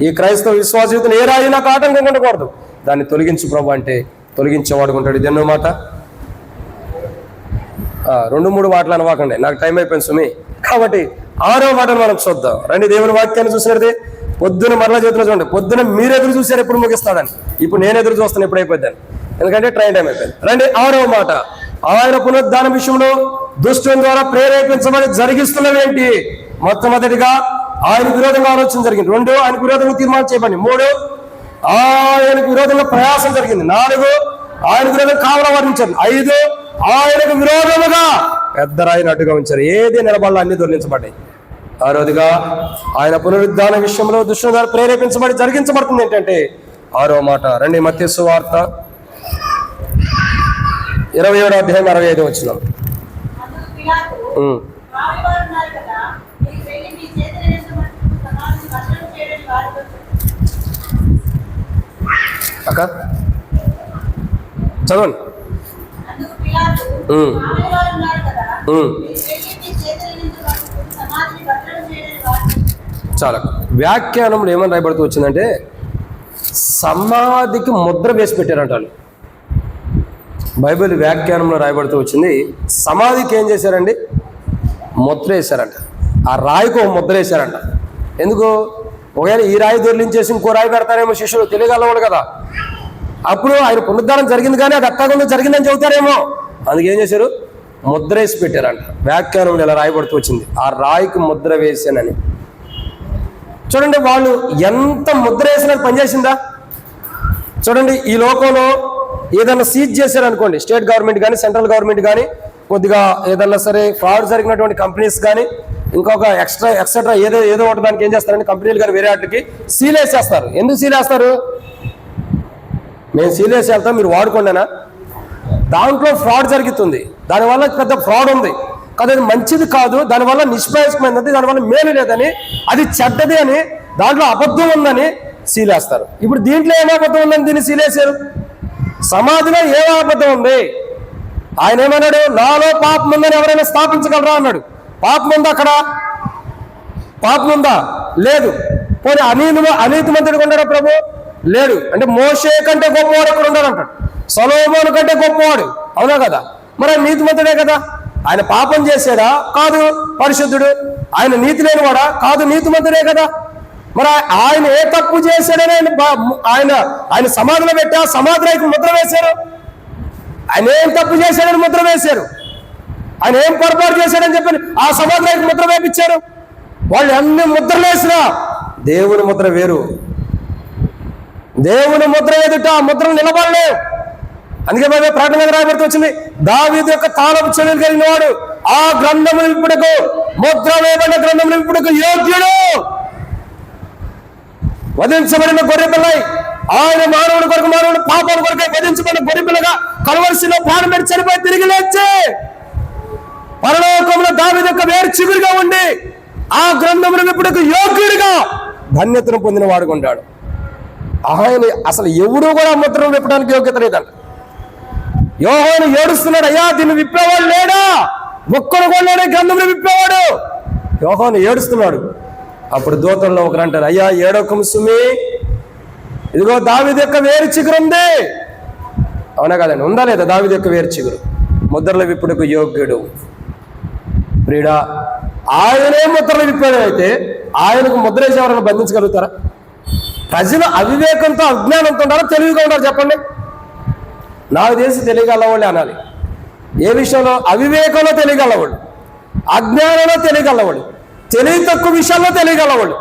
ఈ క్రైస్తవ విశ్వాస జీవితంలో ఏ రాయి నాకు ఆటంకం ఉండకూడదు. దాన్ని తొలగించు ప్రభు అంటే తొలగించేవాడు ఉంటాడు. ఇది ఎన్నో మాట, 2-3 మాటలు అనవాకండి, నాకు టైం అయిపోయింది సుమి. కాబట్టి 6వ మాటను మనం చూద్దాం రండి. దేవుని వాక్యాన్ని చూసినట్టే పొద్దున మరలా చేతులు చూడండి. పొద్దున మీరు ఎదురు చూశారు ఎప్పుడు ముగిస్తాడని, ఇప్పుడు నేను ఎదురు చూస్తాను ఎప్పుడు అయిపోద్దాను, ఎందుకంటే ట్రైన్ టైం అయిపోయింది. రండి 6వ మాట, ఆయన పునరుద్ధాన విషయంలో దుష్టుని ద్వారా ప్రేరేపించబడి జరిగిస్తున్నవేంటి? మొట్టమొదటిగా ఆయనకు విరోధంగా ఆలోచన జరిగింది. 2 ఆయనకు విరోధంగా తీర్మానం చేయబడింది. 3 ఆయనకు విరోధంగా ప్రయాసం జరిగింది. 4 ఆయనకు విరోధంగా కావలా వర్ణించారు. 5 ఆయనకు విరోధముగా పెద్ద రాయిని అడ్డుగా ఉంచారు. ఏది నిలబడాలో అన్ని దొర్లించబడ్డాయి. 6వదిగా ఆయన పునరుద్ధాన విషయంలో దుష్టుని ద్వారా ప్రేరేపించబడి జరిగించబడుతుంది. ఏంటంటే 6వ మాట రండి, మత్తయి సువార్త 27వ అధ్యాయం 65వ వచనం. అక్క చదవండి. చాలా వ్యాఖ్యానంలో ఏమని రాయబడుతూ వచ్చిందంటే సమాధికి ముద్ర వేసి పెట్టారంట వాళ్ళు. బైబిల్ వ్యాఖ్యానంలో రాయబడుతూ వచ్చింది సమాధికి ఏం చేశారండి? ముద్ర వేశారంట. ఆ రాయికి ఒక ముద్ర వేశారంట. ఎందుకు? ఒకవేళ ఈ రాయి దొరిలించేసి ఇంకో రాయి పెడతారేమో శిష్యులు, తెలియగలవాడు కదా. అప్పుడు ఆయన పునరుద్ధానం జరిగింది కానీ అది అట్టకుండా జరిగిందని చెబుతారేమో, అందుకే ఏం చేశారు? ముద్ర వేసి పెట్టారంట. వ్యాఖ్యానంలో ఇలా రాయబడుతూ వచ్చింది ఆ రాయికి ముద్ర వేసానని. చూడండి వాళ్ళు ఎంత ముద్ర వేసినా పనిచేసిందా? చూడండి ఈ లోకంలో ఏదైనా సీజ్ చేశారనుకోండి, స్టేట్ గవర్నమెంట్ కానీ సెంట్రల్ గవర్నమెంట్ కానీ, కొద్దిగా ఏదన్నా సరే ఫ్రాడ్ జరిగినటువంటి కంపెనీస్ కానీ ఇంకొక ఎక్స్ట్రా ఏదో ఒకటి దానికి ఏం చేస్తారంటే కంపెనీలు కానీ వేరే వాటికి సీల్ వేసేస్తారు. ఎందుకు సీల్ వేస్తారు? మేము సీల్ వేసి వెళ్తాం, మీరు వాడుకోండినా. దాంట్లో ఫ్రాడ్ జరుగుతుంది, దానివల్ల పెద్ద ఫ్రాడ్ ఉంది కదా, అది మంచిది కాదు, దానివల్ల నిష్ప్రయోజకమైనది, దానివల్ల మేలు లేదని, అది చెడ్డది అని, దాంట్లో అబద్ధం ఉందని సీలేస్తారు. ఇప్పుడు దీంట్లో ఏం అబద్ధం ఉందని దీన్ని సీలేశారు? సమాధిలో ఏం అబద్ధం ఉంది? ఆయన ఏమన్నాడు? నాలో పాపం ఉందని ఎవరైనా స్థాపించగలరా అన్నాడు. పాపం ఉందా అక్కడ? పాపం ఉందా? లేదు. పోనీ అనీతిమంతుడిగా ఉన్నాడా ప్రభు? లేడు. అంటే మోషే కంటే గొప్పవాడు అక్కడ ఉన్నాడంటాడు, సొలొమోను కంటే గొప్పవాడు, అవునా కదా? మరి ఆయన నీతిమంతుడే కదా. ఆయన పాపం చేశాడా? కాదు, పరిశుద్ధుడు. ఆయన నీతి లేనివాడా? కాదు, నీతిమంతుడే కదా. మరి ఆయన ఏ తప్పు చేశాడని ఆయన సమాధిలో పెట్టి ఆ సమాధికి ముద్ర వేశారు. ఆయన ఏం తప్పు చేశాడని ముద్ర వేశారు. ఆయన ఏం పొరపాటు చేశాడని చెప్పి ఆ సమాధికి ముద్ర వేపించారు. వాళ్ళు అన్ని ముద్రలు వేసినా దేవుని ముద్ర వేరు. దేవుని ముద్ర ఎదుట ఆ ముద్రలు నిలబడలేవు. అందుకే ప్రకటన మీద రాయబడుతూ వచ్చింది, దావీదు యొక్క తాళపు చెవులు కలిగిన వాడు ఆ గ్రంథములు ఇప్పుడుకు, ముద్ర వేయబడిన గ్రంథములు ఇప్పుడుకు యోగ్యుడు. వధించబడిన గొర్రెపిల్లై, ఆయన మానవుడి కొరకు, మానవుడి పాపాల కొరకై వధించబడిన గొర్రెపిల్లగా కలవరిశిలో ప్రాణం పెట్టి చనిపోయి తిరిగి లేచి పరలోకంలో దావీదు యొక్క వేరు చిగురుగా ఉండి ఆ గ్రంథములు ఇప్పుడుకు యోగ్యుడిగా ధన్యతను పొందిన వాడుగా ఉంటాడు. ఆయన అసలు ఎవరు కూడా ముద్రను విప్పడానికి యోగ్యత లేదంట. యోహాను ఏడుస్తున్నాడు, అయ్యా దీన్ని విప్పేవాడు లేడా? ఒక్కడు కూడా లేడే గ్రంథంలో విప్పేవాడు. యోహాను ఏడుస్తున్నాడు. అప్పుడు దూతల్లో ఒకరు అంటారు, అయ్యా ఏడొకము సుమి, ఇదిగో దావీదు యొక్క వేరు చిగురు ఉంది. అవునా కదండి? ఉందా లేదా దావీదు యొక్క వేరు చిగురు? ముద్రల విప్పుడుకు యోగ్యుడు. ప్రియుడా, ఆయనే ముద్రలు విప్పాడు. అయితే ఆయనకు ముద్ర వేసి ఎవరైనా బంధించగలుగుతారా? ప్రజలు అవివేకంతో అజ్ఞానంతో ఉండాలో తెలివిగా ఉండాలి? చెప్పండి. నాకు తెలిసి తెలియగలవాళ్ళు అనాలి. ఏ విషయంలో? అవివేకంలో తెలియగలవాళ్ళు, అజ్ఞానంలో తెలియగలవాళ్ళు, తెలివి తక్కువ విషయాల్లో తెలియగలవాళ్ళు.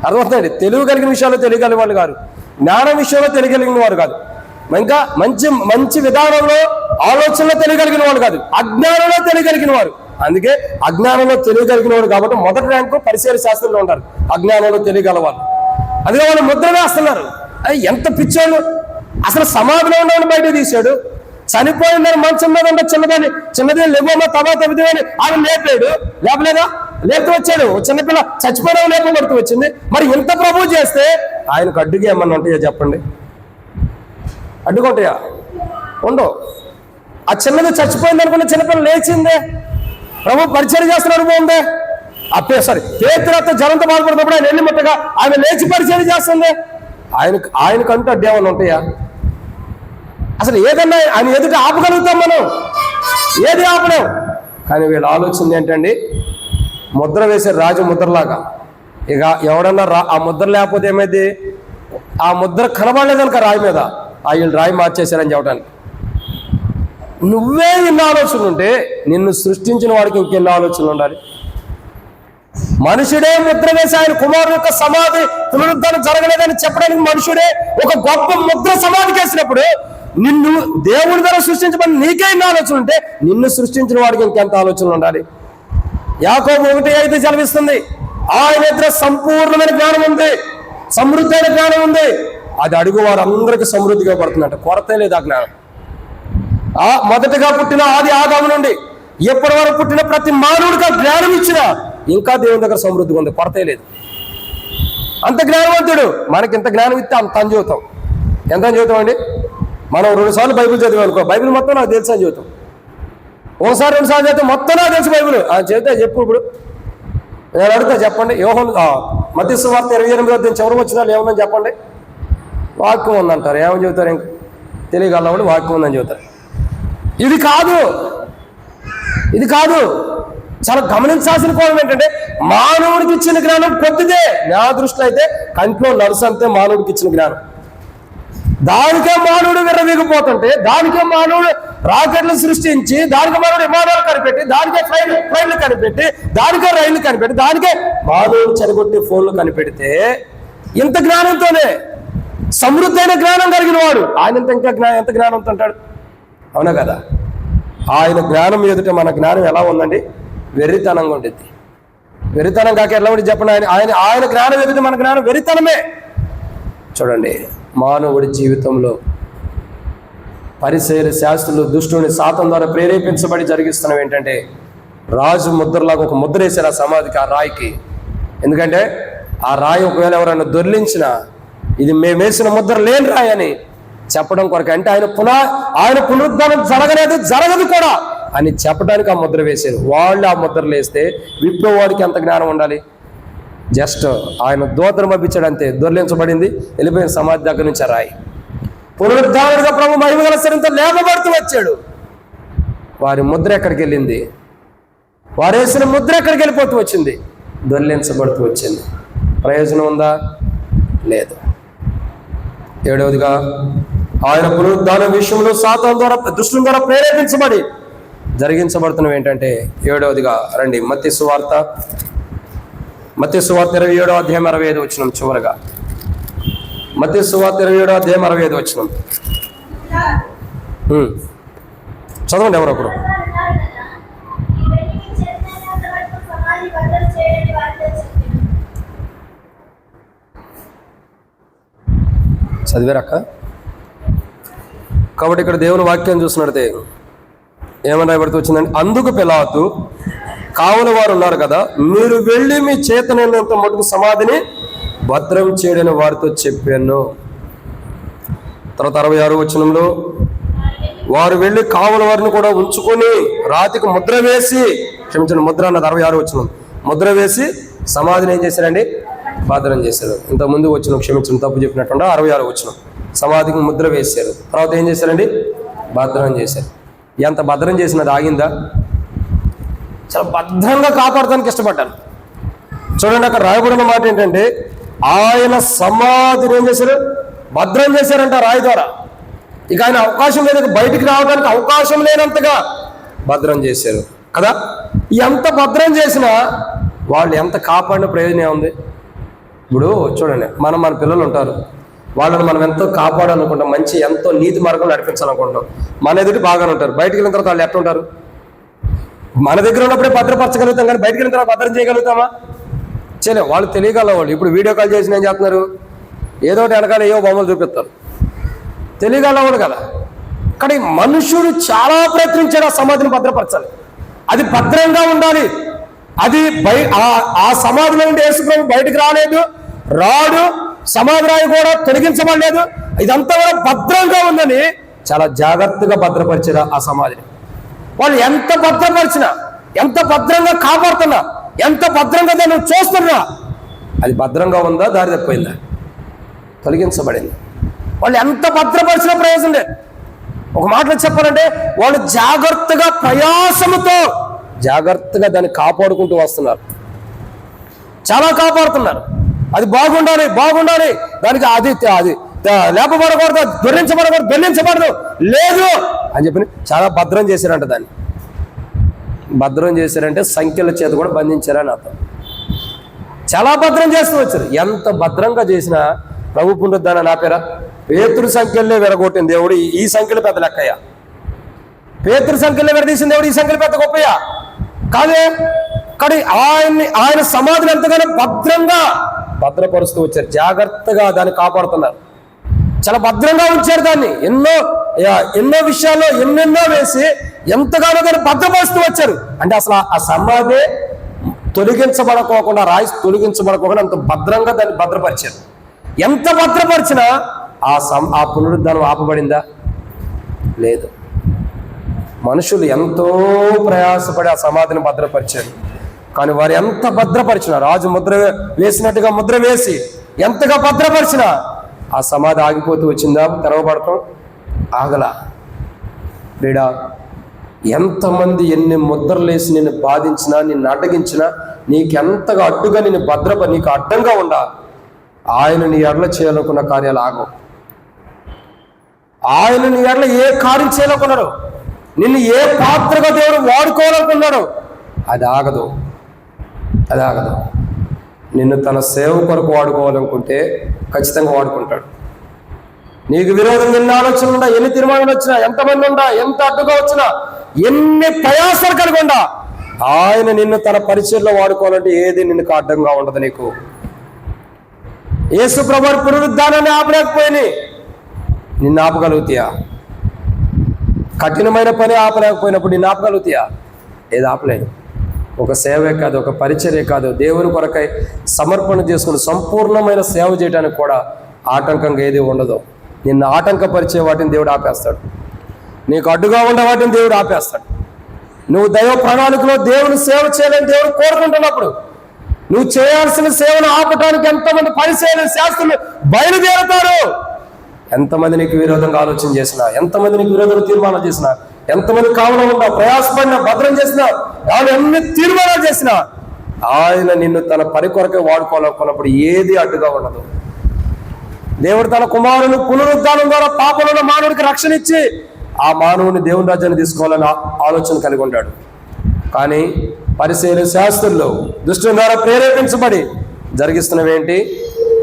అర్థమవుతుంది? తెలివి కలిగిన విషయాల్లో తెలియగలిగిన వాళ్ళు కాదు, జ్ఞానం విషయంలో తెలియగలిగిన వారు కాదు, ఇంకా మంచి విధానంలో ఆలోచనలో తెలియగలిగిన వాళ్ళు కాదు, అజ్ఞానంలో తెలియగలిగిన వారు. అందుకే అజ్ఞానంలో తెలియగలిగిన వాడు కాబట్టి మొదటి ర్యాంకు పరిశీలన శాస్త్రంలో ఉంటారు, అజ్ఞానంలో తెలియగలవాళ్ళు. అందుకే వాళ్ళు ముద్ర వేస్తున్నారు. ఎంత పిచ్చోళ్ళు! అసలు సమాధిలో ఉన్నవాడిని బయట తీశాడు, చనిపోయిందని మంచం మీద ఉంటే చిన్నది లేవమ్మా తవా తవిదని ఆయన లేపాడు. లేపలేదా? లేపుతూ వచ్చాడు. చిన్నపిల్ల చచ్చిపోయిన లేప పడుతూ వచ్చింది. మరి ఇంత ప్రభు చేస్తే ఆయనకు అడ్డుగా ఏమన్నా ఉంటాయా చెప్పండి? అడ్డుకుంటాయా? ఉండవు. ఆ చిన్నది చచ్చిపోయింది అనుకున్న చిన్నపిల్ల లేచిందే, ప్రభు పరిచయం చేస్తున్న అనుభవం ఉందే. పేతురుతో జనంతో బాధపడుతున్నప్పుడు ఆయన వెళ్ళి ముట్టగా ఆమె లేచి పరిచయం చేస్తుంది. ఆయనకంటూ అడ్డేమన్నా ఉంటాయా? అసలు ఏదన్నా ఆయన ఎదుట ఆపగలుగుతాం మనం? ఏది ఆపలేం. కానీ వీళ్ళ ఆలోచన ఏంటండి? ముద్ర వేసే రాజు ముద్రలాగా. ఇక ఎవడన్నా ఆ ముద్ర లేకపోతే ఏమైంది? ఆ ముద్ర కనబడలేదనుక రాయి మీద, వీళ్ళు రాయి మార్చేశారని చెప్పడానికి. నువ్వే ఇన్ని ఆలోచనలు ఉంటే నిన్ను సృష్టించిన వాడికి ఇంకెన్ని ఆలోచనలు ఉండాలి? మనుషుడే ముద్ర వేసి ఆయన కుమారుడు యొక్క సమాధి పునరుద్ధరణ జరగలేదని చెప్పడానికి మనుషుడే ఒక గొప్ప ముద్ర సమాధికి వేసినప్పుడు నిన్ను దేవుని ద్వారా సృష్టించబడి నీకే ఇన్ని ఆలోచనలు ఉంటే నిన్ను సృష్టించిన వాడికి ఇంకెంత ఆలోచనలు ఉండాలి? యాకోబు 1:5 చదివిస్తుంది, ఆయన దగ్గర సంపూర్ణమైన జ్ఞానం ఉంది, సమృద్ధమైన జ్ఞానం ఉంది. అది అడుగు వారు అందరికీ సమృద్ధిగా పడుతుందంట, కొరతే లేదు ఆ జ్ఞానం. మొదటగా పుట్టిన ఆది ఆదాము నుండి ఎప్పటి వరకు పుట్టిన ప్రతి మానవుడికి ఆ జ్ఞానం ఇచ్చిన ఇంకా దేవుని దగ్గర సమృద్ధిగా ఉంది, కొరతే లేదు. అంత జ్ఞానవంతుడు. మనకి ఇంత జ్ఞానం ఇస్తే అంత అని చెబుతాం. ఎంత అని చెబుతామండి? మనం 2 సార్లు బైబిల్ చదివాం అనుకో, బైబిల్ మొత్తం నాకు తెలుసు అని చెబుతాం. ఒకసారి 2 సార్లు చదివితే మొత్తం నాకు తెలుసు బైబిల్. చెబితే చెప్పు. ఇప్పుడు నేను అడుగుతా, చెప్పండి. యోహాను మత్తయి సువార్త 28వ చివరికి వచ్చిన ఏముందని చెప్పండి. వాక్యం ఉందంటారు. ఏమని చెబుతారు? ఇంక తెలియగలవాడు వాక్యం ఉందని చెబుతారు. ఇది కాదు. చాలా గమనించాల్సిన కోణం ఏంటంటే, మానవుడికి ఇచ్చిన జ్ఞానం కొద్దిదే. నా దృష్టిలో అయితే కంట్లో నలుసు అంతే మానవుడికి ఇచ్చిన జ్ఞానం. దానికే మానవుడు విర్రవీగిపోతుంటే, దానికే మానవుడు రాకెట్లు సృష్టించి, దానికే మానవుడు విమానాలు కనిపెట్టి, దానికే ఫ్లైట్లు కనిపెట్టి, దానికే రైళ్లు కనిపెట్టి, దానికే మానవుడు చెరగొట్టి ఫోన్లు కనిపెడితే, ఇంత జ్ఞానంతోనే సమృద్ధి అయిన జ్ఞానం కలిగిన వాడు ఆయన ఎంత జ్ఞానంతో ఉంటాడు? అవునా కదా? ఆయన జ్ఞానం ఎదుట మన జ్ఞానం ఎలా ఉందండి? వెర్రితనంగా ఉంటుంది. వెర్రితనం కాక ఎలా ఉండి చెప్పండి? ఆయన జ్ఞానం ఎదుట మన జ్ఞానం వెర్రితనమే. చూడండి, మానవుడి జీవితంలో పరిసయ్యులు, శాస్త్రులు, దుష్టుని సాతం ద్వారా ప్రేరేపించబడి జరిగిస్తున్నాం ఏంటంటే, రాజు ముద్రలాగా ఒక ముద్ర వేశారు ఆ సమాధికి, ఆ రాయికి. ఎందుకంటే ఆ రాయి ఒకవేళ ఎవరైనా దొర్లించినా ఇది మేము వేసిన ముద్ర లేని రాయి అని చెప్పడం కొరకు. అంటే ఆయన పునరుద్ధానం జరగదు కూడా అని చెప్పడానికి ఆ ముద్ర వేశారు. వాళ్ళు ఆ ముద్రలు వేస్తే విప్లవాడికి ఎంత జ్ఞానం ఉండాలి? జస్ట్ ఆయన దూతను పంపించాడు అంతే, దొర్లించబడింది, వెళ్ళిపోయిన సమాధి దగ్గర నుంచి రాయి. పునరుద్ధానుడిగా ప్రభు మహిమగల శరీరంతో లేపబడుతూ వచ్చాడు. వారి ముద్ర ఎక్కడికి వెళ్ళింది? వారు వేసిన ముద్ర ఎక్కడికి వెళ్ళిపోతూ వచ్చింది? దొర్లించబడుతూ వచ్చింది. ప్రయోజనం ఉందా? లేదు. 7వదిగా, ఆయన పునరుద్ధానం విషయంలో సాతాను ద్వారా, దుష్టుల ద్వారా ప్రేరేపించబడి జరిగించబడుతున్నవి ఏంటంటే, 7వదిగా రండి, మత్తయి సువార్త 27వ అధ్యాయం 65 వచనం. చివరగా మత్తయి సువార్త 27వ అధ్యాయం 65 వచనం చదవండి ఎవరొకరు. చదివారక్క? కాబట్టి ఇక్కడ దేవుని వాక్యం చూసినట్టే ఏమని రాయబడుతూ వచ్చిందండి? అందుకు పిలాతు, కావలి వారు ఉన్నారు కదా, మీరు వెళ్ళి మీ చేతనైనంత మటుకు సమాధిని భద్రం చేయడని వారితో చెప్పాను. తర్వాత 66వ వచనంలో, వారు వెళ్ళి కావలి వారిని కూడా ఉంచుకొని రాతికి ముద్ర వేసి, ముద్ర అన్నది 66వ వచనం, ముద్ర వేసి సమాధిని ఏం చేశారండి? భద్రం చేశారు. ఇంతకుముందు వచ్చిన తప్పు చెప్పినట్టు 66వ వచనం, సమాధికి ముద్ర వేశారు. తర్వాత ఏం చేశారండి? భద్రం చేశారు. ఎంత భద్రం చేసినది ఆగిందా? చాలా భద్రంగా కాపాడటానికి ఇష్టపడ్డారు. చూడండి, అక్కడ రాయబడిన మాట ఏంటంటే, ఆయన సమాధిని ఏం చేశారు? భద్రం చేశారంట రాయి ద్వారా. ఇక ఆయన అవకాశం లేదు, బయటికి రావడానికి అవకాశం లేనంతగా భద్రం చేశారు కదా. ఎంత భద్రం చేసినా వాళ్ళు ఎంత కాపాడిన ప్రయోజనం ఉంది? ఇప్పుడు చూడండి, మన పిల్లలు ఉంటారు, వాళ్ళని మనం ఎంతో కాపాడాలనుకుంటాం, మంచి ఎంతో నీతి మార్గం నడిపించాలనుకుంటాం. మన ఎదుటి బాగానే ఉంటారు, బయటికి వెళ్ళిన తర్వాత వాళ్ళు ఎట్లా ఉంటారు? మన దగ్గర ఉన్నప్పుడే భద్రపరచగలుగుతాం, కానీ బయటికి వెళ్ళిన తర్వాత భద్రం చేయగలుగుతామా? చేయలేం. వాళ్ళు తెలియగలవాళ్ళు. ఇప్పుడు వీడియో కాల్ చేసి ఏం చేస్తున్నారు? ఏదో వెనకాల ఏవో బొమ్మలు చూపిస్తారు. తెలియగలవాడు కదా. కానీ మనుషుడు చాలా ప్రయత్నించాడు ఆ సమాధిని భద్రపరచాలి. అది భద్రంగా ఉండాలి. అది ఆ సమాధిలో ఉండే యేసుప్రభు బయటికి రాడు, సమాధి రాయి కూడా తొలగించబడలేదు. ఇదంతా కూడా భద్రంగా ఉందని చాలా జాగ్రత్తగా భద్రపరిచారు ఆ సమాధిని. వాళ్ళు ఎంత భద్రపరిచినా, ఎంత భద్రంగా కాపాడుతున్నా, ఎంత భద్రంగా దాన్ని చూస్తున్నా, అది భద్రంగా ఉందా, దారి తప్పిపోయిందా? తొలగించబడింది. వాళ్ళు ఎంత భద్రపరిచిన ప్రయోజనం లేదు. ఒక మాటలో చెప్పాలంటే, వాళ్ళు జాగ్రత్తగా ప్రయాసముతో జాగ్రత్తగా దాన్ని కాపాడుకుంటూ వస్తున్నారు. చాలా కాపాడుతున్నారు. అది బాగుండాలి, దానికి అది లేపబడకూడదు, దొరించబడదు లేదు అని చెప్పి చాలా భద్రం చేశారంట. దాన్ని భద్రం చేశారంటే సంఖ్యల చేత కూడా బంధించారని అర్థం. చాలా భద్రం చేస్తూ వచ్చారు. ఎంత భద్రంగా చేసినా ప్రభు పునరుద్ధానం ఆపేరా? పేతురు సంఖ్యలనే విరగొట్టిన దేవుడు ఈ సంఖ్యలు పెద్ద లెక్కయ్యా. పేతురు సంఖ్యలనే విడదీసిన దేవుడు ఈ సంఖ్యలు పెద్ద గొప్పయ్యా కాదే. కానీ ఆయన సమాధిని ఎంతగానో భద్రపరుస్తూ వచ్చారు. జాగ్రత్తగా దాన్ని కాపాడుతున్నారు. చాలా భద్రంగా ఉంచారు దాన్ని. ఎన్నో విషయాల్లో ఎన్నెన్నో వేసి ఎంతగానో దాన్ని భద్రపరుస్తూ వచ్చారు. అంటే అసలు ఆ సమాధి తొలగించబడకోకుండా, రాయి తొలగించబడకోకుండా అంత భద్రంగా దాన్ని భద్రపరిచారు. ఎంత భద్రపరిచినా ఆ పునరుద్ధానం ఆపబడిందా? లేదు. మనుషులు ఎంతో ప్రయాసపడి ఆ సమాధిని భద్రపరిచారు. కానీ వారు ఎంత భద్రపరిచినా, రాజు ముద్ర వేసినట్టుగా ముద్ర వేసి ఎంతగా భద్రపరిచినా ఆ సమాధి ఆగిపోతూ వచ్చిందా? తెరవబడటం ఆగలా. వీడా ఎంతమంది ఎన్ని ముద్రలు వేసి నిన్ను బాధించినా, నిన్ను అడ్డగించినా, నీకెంతగా అడ్డుగా నీకు అడ్డంగా ఉండా ఆయన నీ ఎడల చేయాలనుకున్న కార్యాలు ఆగవు. ఆయన నీ ఎడల ఏ కార్యం చేయాలనుకున్నాడు, నిన్ను ఏ పాత్రగా దేవుడు వాడుకోవాలనుకున్నాడు, అది ఆగదు. నిన్ను తన సేవ కొరకు వాడుకోవాలనుకుంటే ఖచ్చితంగా వాడుకుంటాడు. నీకు విరోధంగా ఎన్ని ఆలోచనలు ఉండా, ఎన్ని తీర్మానాలు వచ్చినా, ఎంతమంది ఉండా, ఎంత అడ్డుగా వచ్చినా, ఎన్ని ప్రయాసాలు కలిగి ఉండా, ఆయన నిన్ను తన పరిచయంలో వాడుకోవాలంటే ఏది నిన్ను అడ్డంగా ఉండదు. నీకు యేసు ప్రభువు పునరుద్ధానాన్ని ఆపలేకపోయినాయి, నిన్ను ఆపగలుగుతాయా? కఠినమైన పని ఆపలేకపోయినప్పుడు నిన్ను ఆపగలుగుతాయా? ఏది ఆపలేదు. ఒక సేవే కాదు, ఒక పరిచర్య కాదు, దేవుని కొరకై సమర్పణ చేసుకుని సంపూర్ణమైన సేవ చేయడానికి కూడా ఆటంకంగా ఏది ఉండదు. నిన్ను ఆటంకపరిచే వాటిని దేవుడు ఆపేస్తాడు. నీకు అడ్డుగా ఉండే వాటిని దేవుడు ఆపేస్తాడు. నువ్వు దైవ ప్రణాళికలో దేవుని సేవ చేయాలని దేవుడు కోరుకుంటున్నప్పుడు నువ్వు చేయాల్సిన సేవను ఆపటానికి ఎంతమంది పరిచర్యలు శాస్త్రులు బయలుదేరుతారు. ఎంతమంది నీకు విరోధంగా ఆలోచన చేసినా, ఎంతమంది నీకు విరోధంగా తీర్మానం చేసినా, ఎంతమంది కావడం ఉన్నా, ప్రయాసపడినా, భద్రం చేసినా, వాళ్ళు ఎన్ని తీర్మానాలు చేసినా ఆయన నిన్ను తన పని కొరకే వాడుకోవాలనుకున్నప్పుడు ఏది అడ్డుగా ఉండదు. దేవుడు తన కుమారుని పునరుద్ధానం ద్వారా పాపమున్న మానవుడికి రక్షణ ఇచ్చి ఆ మానవుని దేవుని రాజ్యాన్ని తీసుకోవాలని ఆలోచన కలిగి ఉంటాడు. కానీ పరిచర్యలు శాస్త్రులు దుష్టుల ద్వారా ప్రేరేపించబడి జరిగిస్తున్నవేంటి?